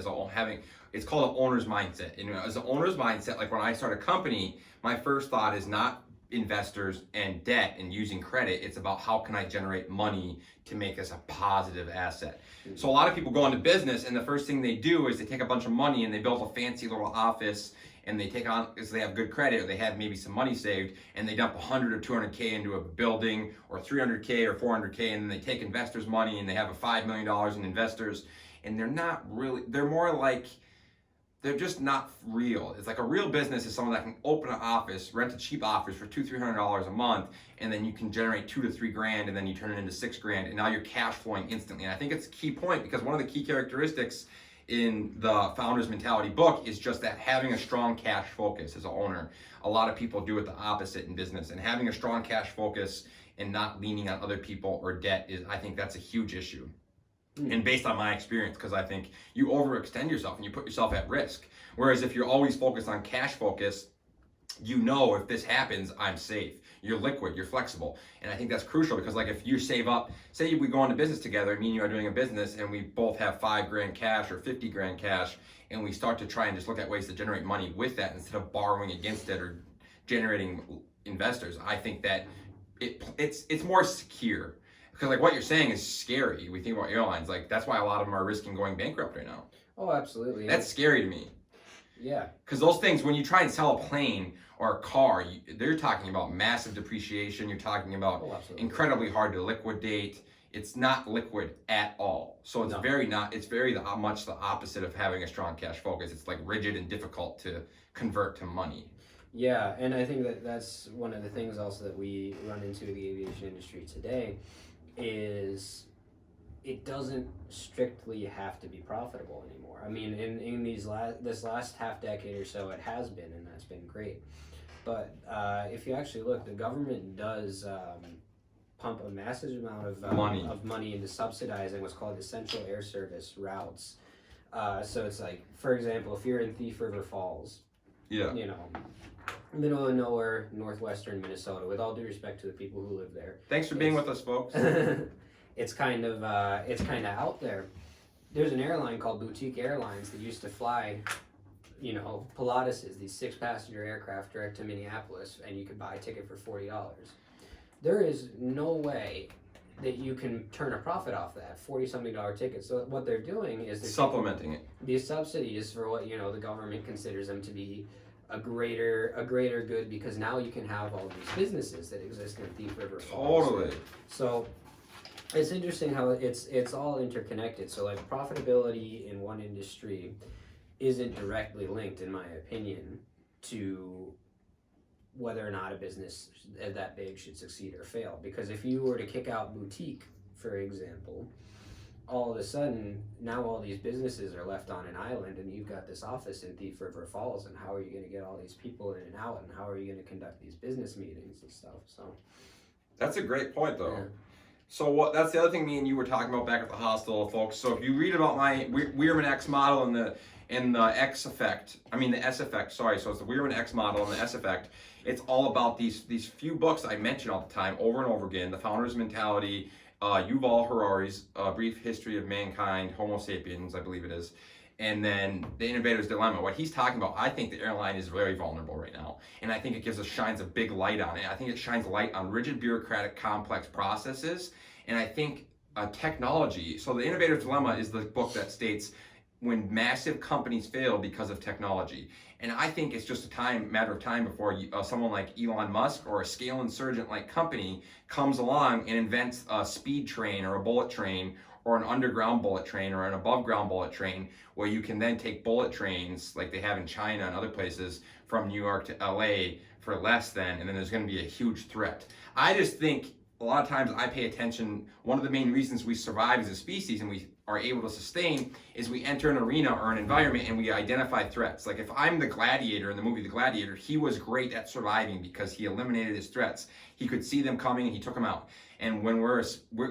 it's called an owner's mindset. As an owner's mindset, like when I start a company, my first thought is not investors and debt and using credit. It's about how can I generate money to make this a positive asset. So a lot of people go into business and the first thing they do is they take a bunch of money and they build a fancy little office and they take on, because they have good credit or they have maybe some money saved, and they dump 100 or 200K into a building or 300K or 400K, and then they take investors' money and they have a $5 million in investors, and they're just not real. It's like a real business is someone that can open an office, rent a cheap office for $200-300 a month, and then you can generate $2 to $3 grand, and then you turn it into $6 grand, and now you're cash flowing instantly. And I think it's a key point because one of the key characteristics in the Founder's Mentality book is just that having a strong cash focus as an owner. A lot of people do it the opposite in business, and having a strong cash focus and not leaning on other people or debt I think that's a huge issue. And based on my experience, because I think you overextend yourself and you put yourself at risk. Whereas if you're always focused on cash focus, if this happens, I'm safe. You're liquid, you're flexible. And I think that's crucial because like if you save up, say we go into business together, me and you are doing a business and we both have 5 grand cash or 50 grand cash, and we start to try and just look at ways to generate money with that instead of borrowing against it or generating investors. I think that it's more secure. Because like what you're saying is scary. We think about airlines, like that's why a lot of them are risking going bankrupt right now. Oh, absolutely. That's scary to me. Yeah. Because those things, when you try and sell a plane or a car, they're talking about massive depreciation. You're talking about incredibly hard to liquidate. It's not liquid at all. So it's much the opposite of having a strong cash focus. It's like rigid and difficult to convert to money. Yeah, and I think that's one of the things also that we run into in the aviation industry today is it doesn't strictly have to be profitable anymore. I mean, in this last half decade or so, it has been, and that's been great. But if you actually look, the government does pump a massive amount of money into subsidizing what's called essential air service routes. So it's like, for example, if you're in Thief River Falls, Yeah. you know, middle of nowhere, northwestern Minnesota, with all due respect to the people who live there. Thanks for being with us, folks. It's kind of out there. There's an airline called Boutique Airlines that used to fly, you know, Pilatus's, these 6-passenger aircraft direct to Minneapolis, and you could buy a ticket for $40. There is no way that you can turn a profit off that $40-something ticket. So what they're doing is they're supplementing it. These subsidies for what, you know, the government considers them to be a greater good, because now you can have all these businesses that exist in Thief River Falls. Totally. So it's interesting how it's all interconnected. So like profitability in one industry isn't directly linked, in my opinion, to whether or not a business that big should succeed or fail. Because if you were to kick out Boutique, for example, all of a sudden now all these businesses are left on an island, and you've got this office in Thief River Falls, and how are you going to get all these people in and out, and how are you going to conduct these business meetings and stuff? So that's a great point, though. Yeah. So that's the other thing me and you were talking about back at the hostel, folks. So if you read about my Weirman X model and the X effect, I mean the S effect, sorry. So it's the Weirman X model and the S effect. It's all about these few books I mention all the time, over and over again. The Founder's Mentality, Yuval Harari's Brief History of Mankind, Homo Sapiens, I believe it is, and then The Innovator's Dilemma. What he's talking about, I think the airline is very vulnerable right now, and I think it shines a big light on it. I think it shines light on rigid, bureaucratic, complex processes, and I think technology. So The Innovator's Dilemma is the book that states when massive companies fail because of technology. And I think it's just a matter of time before someone like Elon Musk or a scale insurgent like company comes along and invents a speed train or a bullet train or an underground bullet train or an above ground bullet train, where you can then take bullet trains like they have in China and other places from New York to LA for less than, and then there's going to be a huge threat. I just think a lot of times I pay attention. One of the main reasons we survive as a species and we are able to sustain is we enter an arena or an environment and we identify threats. Like if I'm the gladiator in the movie The Gladiator, he was great at surviving because he eliminated his threats. He could see them coming and he took them out. And when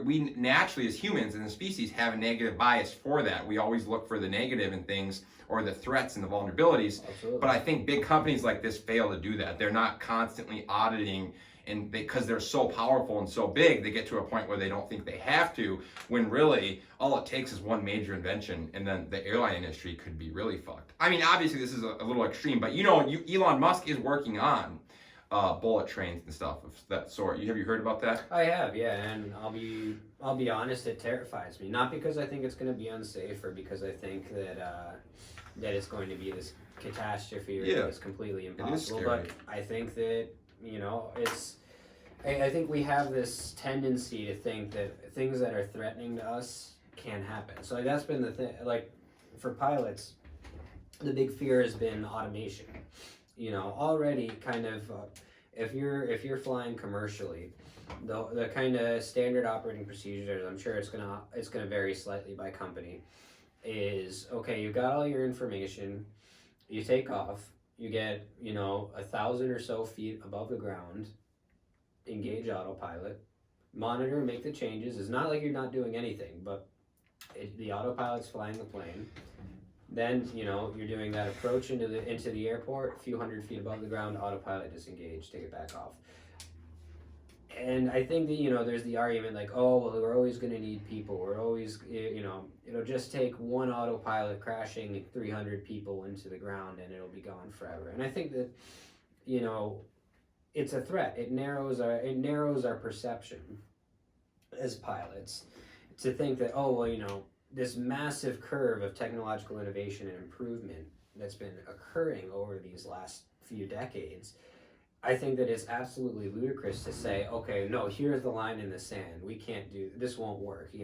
we naturally as humans in the species have a negative bias for that. We always look for the negative in things or the threats and the vulnerabilities. Absolutely. But I think big companies like this fail to do that. They're not constantly auditing, and because they're so powerful and so big, they get to a point where they don't think they have to, when really all it takes is one major invention, and then the airline industry could be really fucked. I mean, obviously this is a little extreme, but Elon Musk is working on bullet trains and stuff of that sort. Have you heard about that? I have, yeah, and I'll be honest, it terrifies me. Not because I think it's going to be unsafe, or because I think that it's going to be this catastrophe or it's completely impossible. But I think that, you know, I think we have this tendency to think that things that are threatening to us can happen. So that's been the thing. Like for pilots, the big fear has been automation. You know, already kind of if you're flying commercially, the kind of standard operating procedures, I'm sure it's gonna vary slightly by company, is okay, you got all your information, you take off, you get, 1,000 or so feet above the ground, engage autopilot, monitor, make the changes. It's not like you're not doing anything, but the autopilot's flying the plane. Then, you're doing that approach into the airport, a few hundred feet above the ground, autopilot disengage, take it back off. And I think that, there's the argument like, oh, well, we're always going to need people. We're always, it'll just take one autopilot crashing 300 people into the ground and it'll be gone forever. And I think that, it's a threat. It narrows our perception as pilots to think that, oh, well, this massive curve of technological innovation and improvement that's been occurring over these last few decades, I think that it's absolutely ludicrous to say, okay, no, here's the line in the sand. We can't do this. Won't work.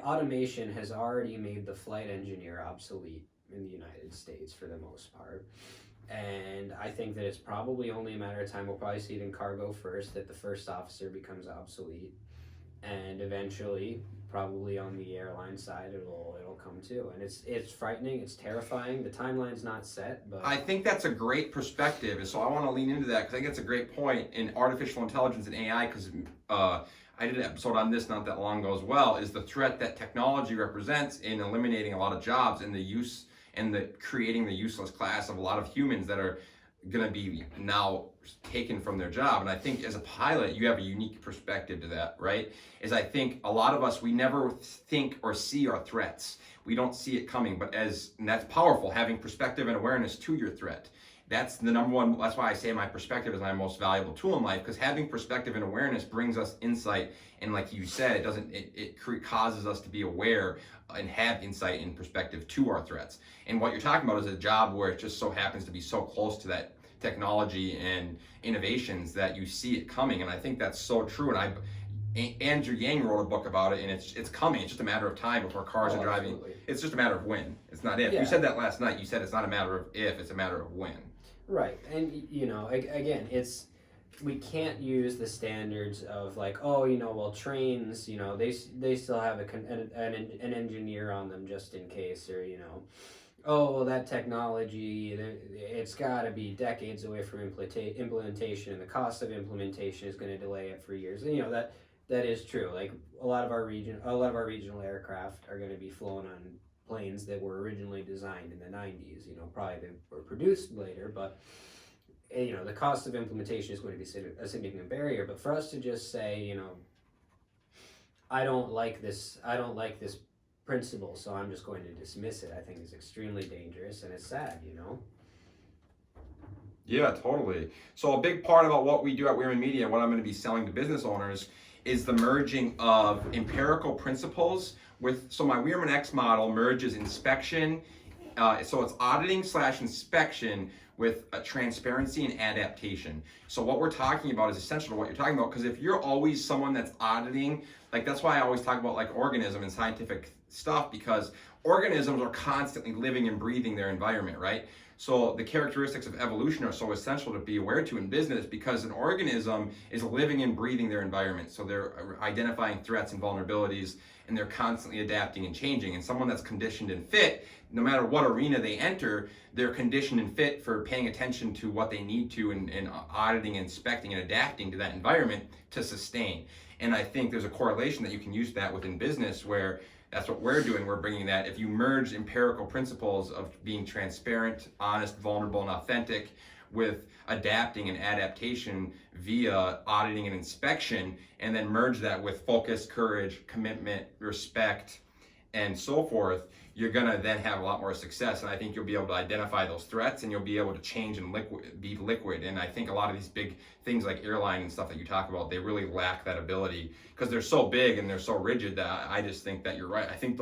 Automation has already made the flight engineer obsolete in the United States for the most part. And I think that it's probably only a matter of time. We'll probably see it in cargo first, that the first officer becomes obsolete. And eventually, probably on the airline side, it'll come too. And it's frightening, it's terrifying. The timeline's not set, but I think that's a great perspective. And so I want to lean into that because I think it's a great point in artificial intelligence and AI, because I did an episode on this not that long ago as well, is the threat that technology represents in eliminating a lot of jobs and the use and the creating the useless class of a lot of humans that are going to be now taken from their job. And I think as a pilot, you have a unique perspective to that, right? Is I think a lot of us, we never think or see our threats. We don't see it coming, and that's powerful, having perspective and awareness to your threat. That's the number one, that's why I say my perspective is my most valuable tool in life, because having perspective and awareness brings us insight. And like you said, it causes us to be aware and have insight and perspective to our threats. And what you're talking about is a job where it just so happens to be so close to that technology and innovations that you see it coming. And I think that's so true. And Andrew Yang wrote a book about it, and it's coming. It's just a matter of time before cars are driving. Absolutely. It's just a matter of when. It's not if. Yeah. You said that last night. You said it's not a matter of if, it's a matter of when. Right. And, again, we can't use the standards of like, trains, they still have an engineer on them just in case, or, that technology, it's got to be decades away from implementation, and the cost of implementation is going to delay it for years. And, that is true. Like a lot of our regional aircraft are going to be flown on planes that were originally designed in the 90s, probably they were produced later, but the cost of implementation is going to be a significant barrier. But for us to just say, I don't like this principle, so I'm just going to dismiss it, I think is extremely dangerous, and it's sad, Yeah, totally. So a big part about what we do at Weirman Media, what I'm going to be selling to business owners, is the merging of empirical principles so my Weirman X model merges inspection, so it's auditing / inspection with a transparency and adaptation. So what we're talking about is essential to what you're talking about, because if you're always someone that's auditing, like that's why I always talk about like organism and scientific stuff, because organisms are constantly living and breathing their environment, right? So the characteristics of evolution are so essential to be aware to in business, because an organism is living and breathing their environment. So they're identifying threats and vulnerabilities, and they're constantly adapting and changing. And someone that's conditioned and fit, no matter what arena they enter, they're conditioned and fit for paying attention to what they need to and auditing, inspecting, and adapting to that environment to sustain. And I think there's a correlation that you can use that within business, where that's what we're doing. We're bringing that. If you merge empirical principles of being transparent, honest, vulnerable, and authentic with adapting and adaptation via auditing and inspection, and then merge that with focus, courage, commitment, respect, and so forth, you're gonna then have a lot more success. And I think you'll be able to identify those threats, and you'll be able to change and be liquid. And I think a lot of these big things like airline and stuff that you talk about, they really lack that ability, because they're so big and they're so rigid that I just think that you're right. I think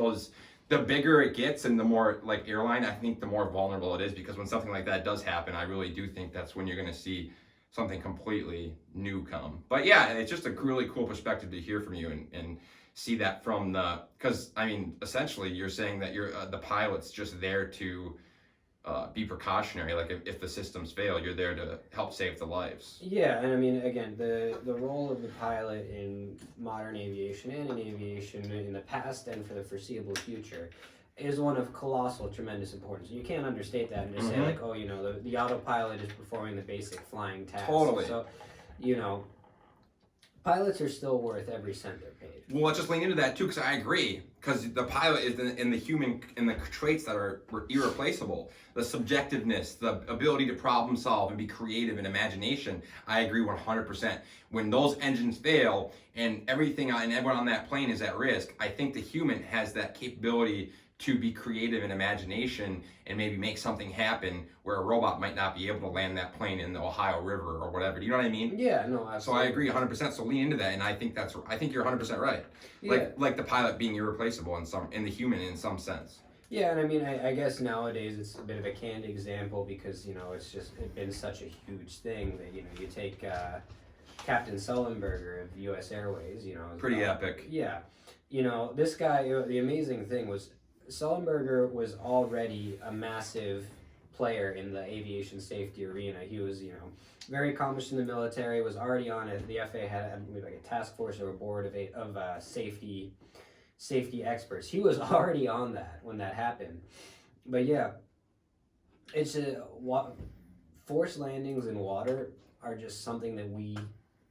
the bigger it gets and the more like airline, I think the more vulnerable it is, because when something like that does happen, I really do think that's when you're gonna see something completely new come. But yeah, it's just a really cool perspective to hear from you and see that from because I mean, essentially you're saying that you're the pilot's just there to be precautionary. Like if the systems fail, you're there to help save the lives. Yeah, and I mean, again, the role of the pilot in modern aviation and in aviation in the past and for the foreseeable future is one of colossal, tremendous importance. You can't understate that and just say like, the autopilot is performing the basic flying tasks. Totally. So, pilots are still worth every cent they're paid. Well, let's just lean into that too, because I agree. Because the pilot is in the traits that are irreplaceable. The subjectiveness, the ability to problem solve and be creative and imagination. I agree 100%. When those engines fail and everything and everyone on that plane is at risk, I think the human has that capability to be creative in imagination and maybe make something happen where a robot might not be able to land that plane in the Ohio River or whatever. Do you know what I mean? Yeah, no, absolutely. So I agree 100%. So lean into that, and I think you're 100% right. Yeah. Like the pilot being irreplaceable in the human in some sense. Yeah, and I mean, I guess nowadays it's a bit of a canned example because it's been such a huge thing that you take Captain Sullenberger of U.S. Airways. Pretty epic. Yeah, this guy. The amazing thing was, Sullenberger was already a massive player in the aviation safety arena. He was, very accomplished in the military, was already on it. The FAA had like a task force or a board of safety experts. He was already on that when that happened. But yeah, it's forced landings in water are just something that we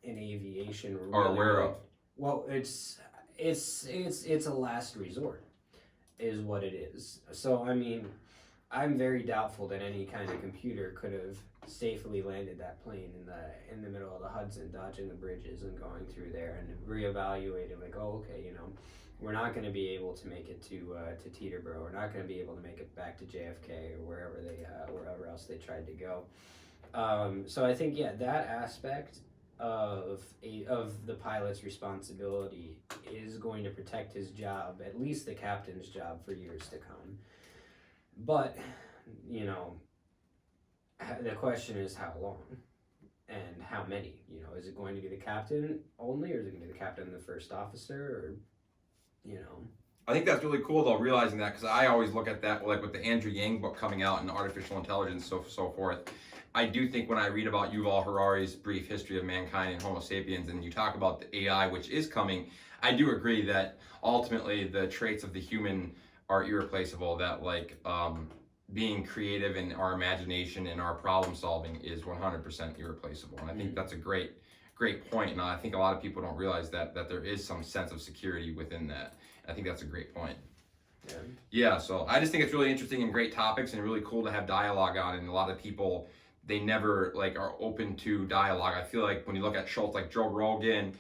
in aviation Are aware of. Well, it's a last resort, is what it is. So I mean, I'm very doubtful that any kind of computer could have safely landed that plane in the middle of the Hudson, dodging the bridges and going through there and reevaluating, like, oh, okay, you know, we're not going to be able to make it to Teterboro. We're not going to be able to make it back to JFK or wherever else they tried to go. So I think, yeah, that aspect of the pilot's responsibility is going to protect his job, at least the captain's job, for years to come. But, you know, the question is how long and how many. You know, is it going to be the captain only, or is it going to be the captain and the first officer, or, you know? I think that's really cool though, realizing that, because I always look at that like with the Andrew Yang book coming out and artificial intelligence, so forth. I do think when I read about Yuval Harari's brief history of mankind and Homo sapiens, and you talk about the AI which is coming, I do agree that ultimately the traits of the human are irreplaceable. That like being creative in our imagination and our problem solving is 100% irreplaceable. And I think that's a great point. And I think a lot of people don't realize that there is some sense of security within that. I think that's a great point. Yeah, so I just think it's really interesting and great topics and really cool to have dialogue on. And a lot of people, they never like are open to dialogue. I feel like when you look at Schultz, like Joe Rogan,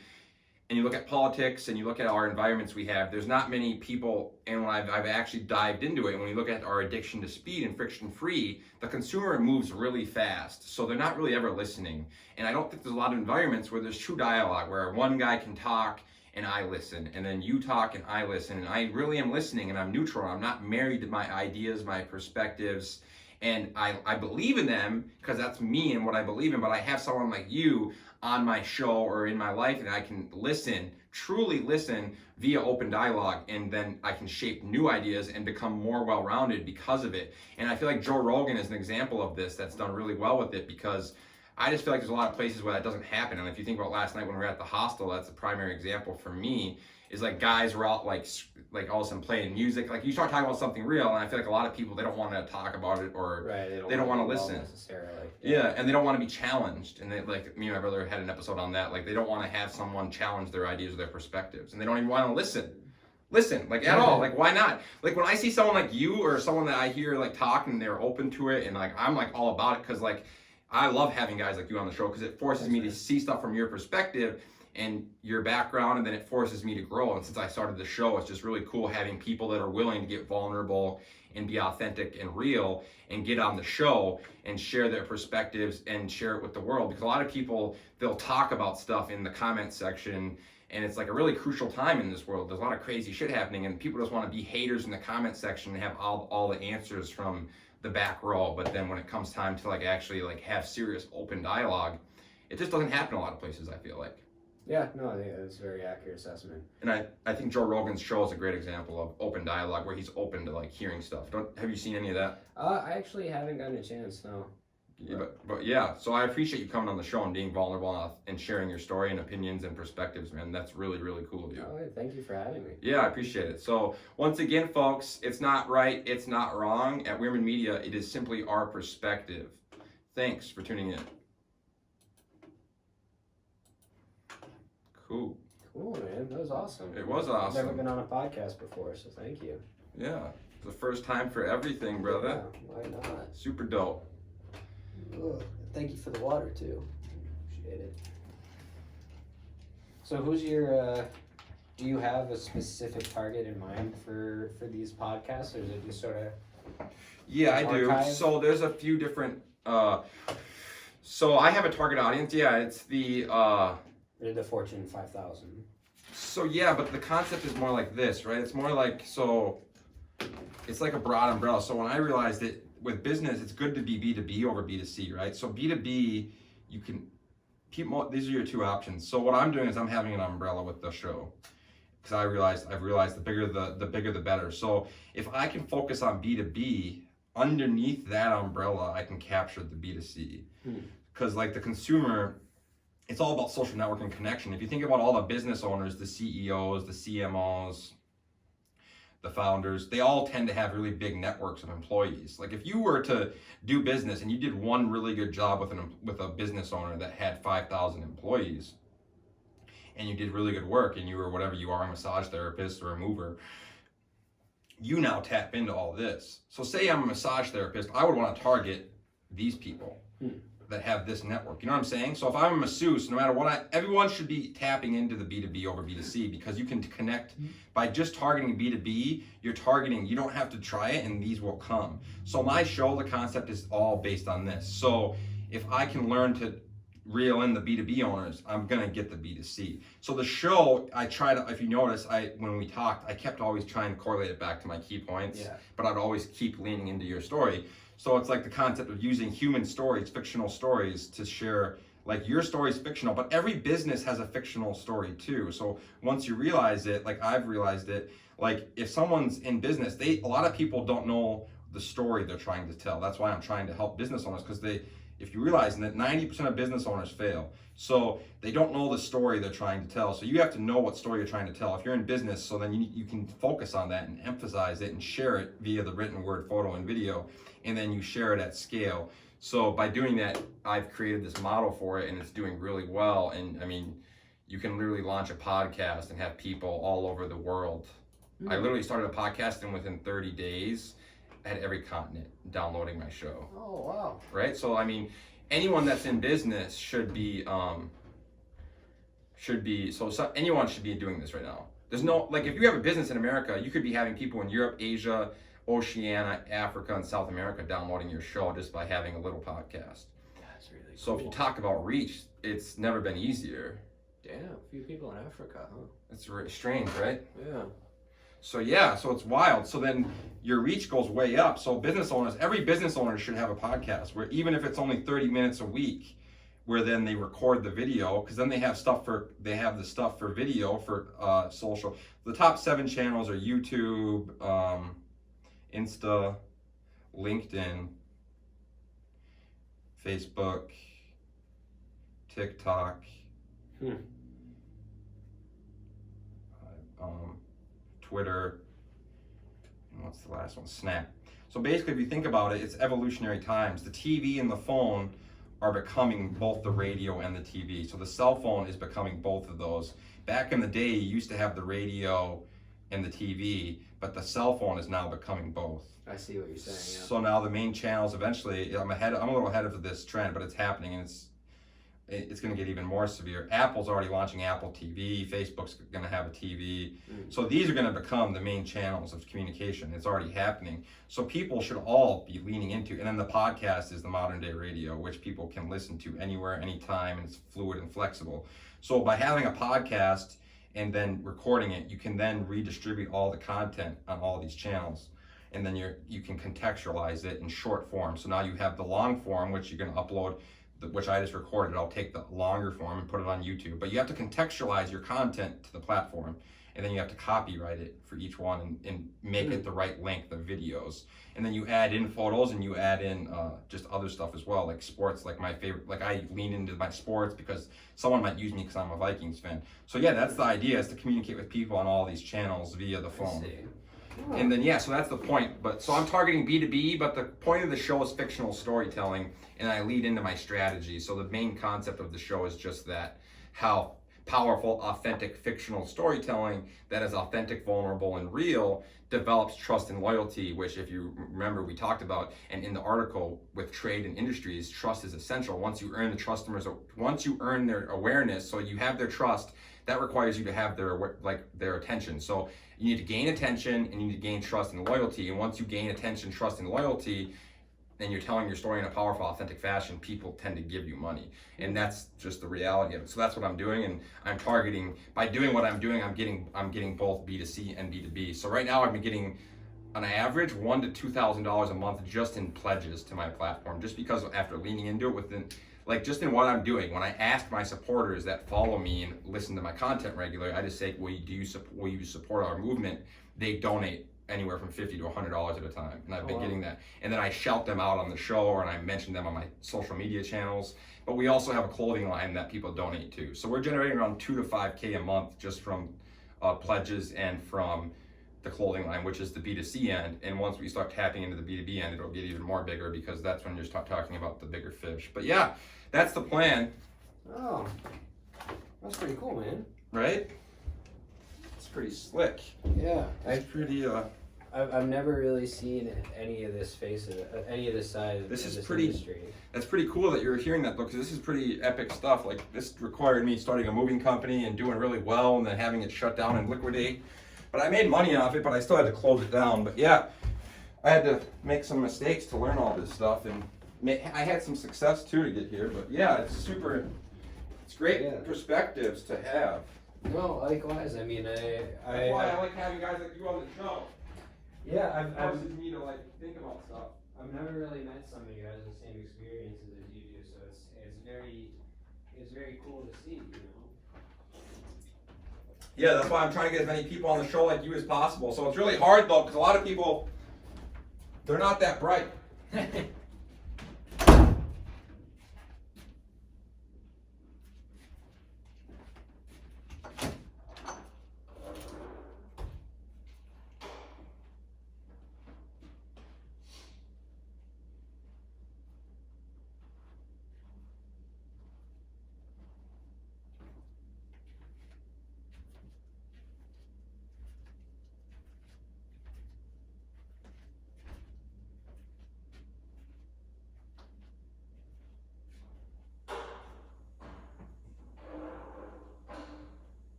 and you look at politics and you look at our environments we have, there's not many people, and when I've actually dived into it, when you look at our addiction to speed and friction free, the consumer moves really fast, so they're not really ever listening. And I don't think there's a lot of environments where there's true dialogue, where one guy can talk and I listen, and then you talk and I listen, and I really am listening, and I'm neutral, I'm not married to my ideas, my perspectives, and I believe in them because that's me and what I believe in, but I have someone like you on my show or in my life, and I can listen, truly listen via open dialogue, and then I can shape new ideas and become more well-rounded because of it. And I feel like Joe Rogan is an example of this that's done really well with it, because I just feel like there's a lot of places where that doesn't happen. And if you think about last night when we were at the hostel, that's a primary example for me, is like guys were out like all of a sudden playing music. Like you start talking about something real, and I feel like a lot of people, they don't want to talk about it, or they don't want to listen necessarily. Yeah, and they don't want to be challenged. And they, like me and my brother had an episode on that. Like they don't want to have someone challenge their ideas or their perspectives, and they don't even want to listen like at all. Like why not? Like when I see someone like you or someone that I hear like talk and they're open to it, and like I'm like all about it, because like I love having guys like you on the show, because it forces me to see stuff from your perspective and your background, and then it forces me to grow. And since I started the show, it's just really cool having people that are willing to get vulnerable and be authentic and real and get on the show and share their perspectives and share it with the world. Because a lot of people, they'll talk about stuff in the comment section, and it's like a really crucial time in this world. There's a lot of crazy shit happening, and people just want to be haters in the comment section and have all the answers from the back row. But then when it comes time to like actually like have serious open dialogue, it just doesn't happen in a lot of places, I feel like. Yeah, no, I think that's a very accurate assessment. And I think Joe Rogan's show is a great example of open dialogue, where he's open to like hearing stuff. Have you seen any of that? I actually haven't gotten a chance, no. Yeah, but yeah, so I appreciate you coming on the show and being vulnerable and sharing your story and opinions and perspectives, man. That's really, really cool of you. Oh, thank you for having me. Yeah, I appreciate it. So once again, folks, it's not right, it's not wrong. At Weirman Media, it is simply our perspective. Thanks for tuning in. Cool, man. That was awesome. It was awesome. I've never been on a podcast before, so thank you. Yeah, it's the first time for everything, brother. Yeah, why not? Super dope. Ugh, thank you for the water, too. Appreciate it. So who's your, do you have a specific target in mind for these podcasts, or is it just sort of... Yeah, I do. So there's a few different, so I have a target audience. Yeah, it's the Fortune 5000. So yeah, but the concept is more like this, right? It's more like, so it's like a broad umbrella. So when I realized that with business, it's good to be B2B over B2C, right? So B2B, you can keep more, these are your two options. So what I'm doing is I'm having an umbrella with the show, because I've realized the bigger the better. So if I can focus on B2B, underneath that umbrella, I can capture the B2C. Because like the consumer, it's all about social networking connection. If you think about all the business owners, the CEOs, the CMOs, the founders, they all tend to have really big networks of employees. Like if you were to do business and you did one really good job with a business owner that had 5,000 employees, and you did really good work and you were whatever you are, a massage therapist or a mover, you now tap into all this. So say I'm a massage therapist, I would want to target these people that have this network. You know what I'm saying? So if I'm a masseuse, no matter what, everyone should be tapping into the B2B over B2C, because you can connect by just targeting B2B. You're targeting, you don't have to try it, and these will come. So my show, the concept is all based on this. So if I can learn to reel in the B2B owners, I'm gonna get the B2C. So the show, I try to, if you notice, when we talked, I kept always trying to correlate it back to my key points, but I'd always keep leaning into your story. So it's like the concept of using human stories, fictional stories, to share, like your story is fictional, but every business has a fictional story too. So once you realize it, like I've realized it, like if someone's in business, a lot of people don't know the story they're trying to tell. That's why I'm trying to help business owners, because if you realize that 90% of business owners fail, so they don't know the story they're trying to tell. So you have to know what story you're trying to tell. If you're in business, so then you can focus on that and emphasize it and share it via the written word, photo, and video, and then you share it at scale. So by doing that, I've created this model for it, and it's doing really well. And I mean, you can literally launch a podcast and have people all over the world. I literally started a podcast, and within 30 days, I had every continent downloading my show. Oh, wow. Right? So, I mean, anyone that's in business should be anyone should be doing this right now. There's no, like, if you have a business in America, you could be having people in Europe, Asia, Oceania, Africa, and South America downloading your show just by having a little podcast. That's really cool. So if you talk about reach, it's never been easier. Damn, a few people in Africa, huh? It's strange, right? Yeah. So yeah, so it's wild. So then your reach goes way up. So business owners, every business owner should have a podcast where, even if it's only 30 minutes a week, where then they record the video, because then they have the stuff for video for social. The top 7 channels are YouTube, Insta, LinkedIn, Facebook, TikTok, Twitter, and what's the last one? Snap. So basically, if you think about it, it's evolutionary times. The TV and the phone are becoming both the radio and the TV. So the cell phone is becoming both of those. Back in the day, you used to have the radio and the TV, but the cell phone is now becoming both. I see what you're saying, yeah. So now the main channels, eventually, I'm a little ahead of this trend, but it's happening, and it's going to get even more severe. Apple's already launching Apple TV. Facebook's going to have a TV. So these are going to become the main channels of communication. It's already happening. So people should all be leaning into. And then the podcast is the modern day radio, which people can listen to anywhere, anytime, and it's fluid and flexible. So by having a podcast and then recording it, you can then redistribute all the content on all these channels. And then you can contextualize it in short form. So now you have the long form, which you're going to upload, which I just recorded. I'll take the longer form and put it on YouTube. But you have to contextualize your content to the platform, and then you have to copyright it for each one and make it the right length of videos. And then you add in photos, and you add in just other stuff as well, like sports, like my favorite. Like I lean into my sports because someone might use me because I'm a Vikings fan. So yeah, that's the idea, is to communicate with people on all these channels via the phone. I see. And then, yeah, so that's the point. But so I'm targeting B2B, but the point of the show is fictional storytelling, and I lead into my strategy. So the main concept of the show is just that, how powerful, authentic, fictional storytelling that is authentic, vulnerable, and real develops trust and loyalty, which, if you remember, we talked about, and in the article with trade and industries, trust is essential. Once you earn the customers, once you earn their awareness, so you have their trust, that requires you to have their attention. So you need to gain attention, and you need to gain trust and loyalty. And once you gain attention, trust, and loyalty, and you're telling your story in a powerful, authentic fashion, people tend to give you money. And that's just the reality of it. So that's what I'm doing, and I'm targeting, by doing what I'm doing, I'm getting both B2C and B2B. So right now I've been getting, on average, $1,000 to $2,000 a month just in pledges to my platform, just because after leaning into it just in what I'm doing. When I ask my supporters that follow me and listen to my content regularly, I just say, will you support our movement? They donate anywhere from $50 to $100 at a time, and I've been getting that. And then I shout them out on the show, and I mention them on my social media channels. But we also have a clothing line that people donate to. So we're generating around $2 to $5K a month just from pledges and from the clothing line, which is the B2C end. And once we start tapping into the B2B end, it'll get even more bigger, because that's when you start talking about the bigger fish. But yeah, that's the plan. Oh, that's pretty cool, man. right? It's pretty slick. Yeah, It's pretty. I've never really seen any of this any of this side of This is this pretty- industry. That's pretty cool that you're hearing that though, because this is pretty epic stuff. Like this required me starting a moving company and doing really well, and then having it shut down and liquidate. But I made money off it, but I still had to close it down. But yeah, I had to make some mistakes to learn all this stuff, and I had some success too to get here. But yeah, it's great Yeah. perspectives to have. No, likewise. I mean, That's why I like having guys like you on the show. yeah, It forces me to like think about stuff. I've never really met somebody who has the same experiences as you do, so it's very cool to see, you know. Yeah, that's why I'm trying to get as many people on the show like you as possible. So it's really hard though, because a lot of people, they're not that bright.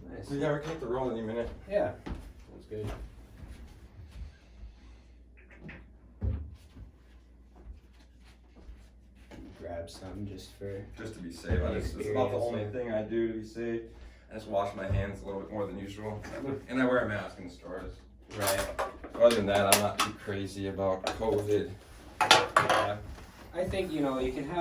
Nice. Yeah, we can hit the roll any minute. Yeah, that's good. Grab some just for. Just to be safe. It's about the only thing I do to be safe. I just wash my hands a little bit more than usual. And I wear a mask in the stores. Right. Other than that, I'm not too crazy about COVID. Yeah. I think, you know, you can have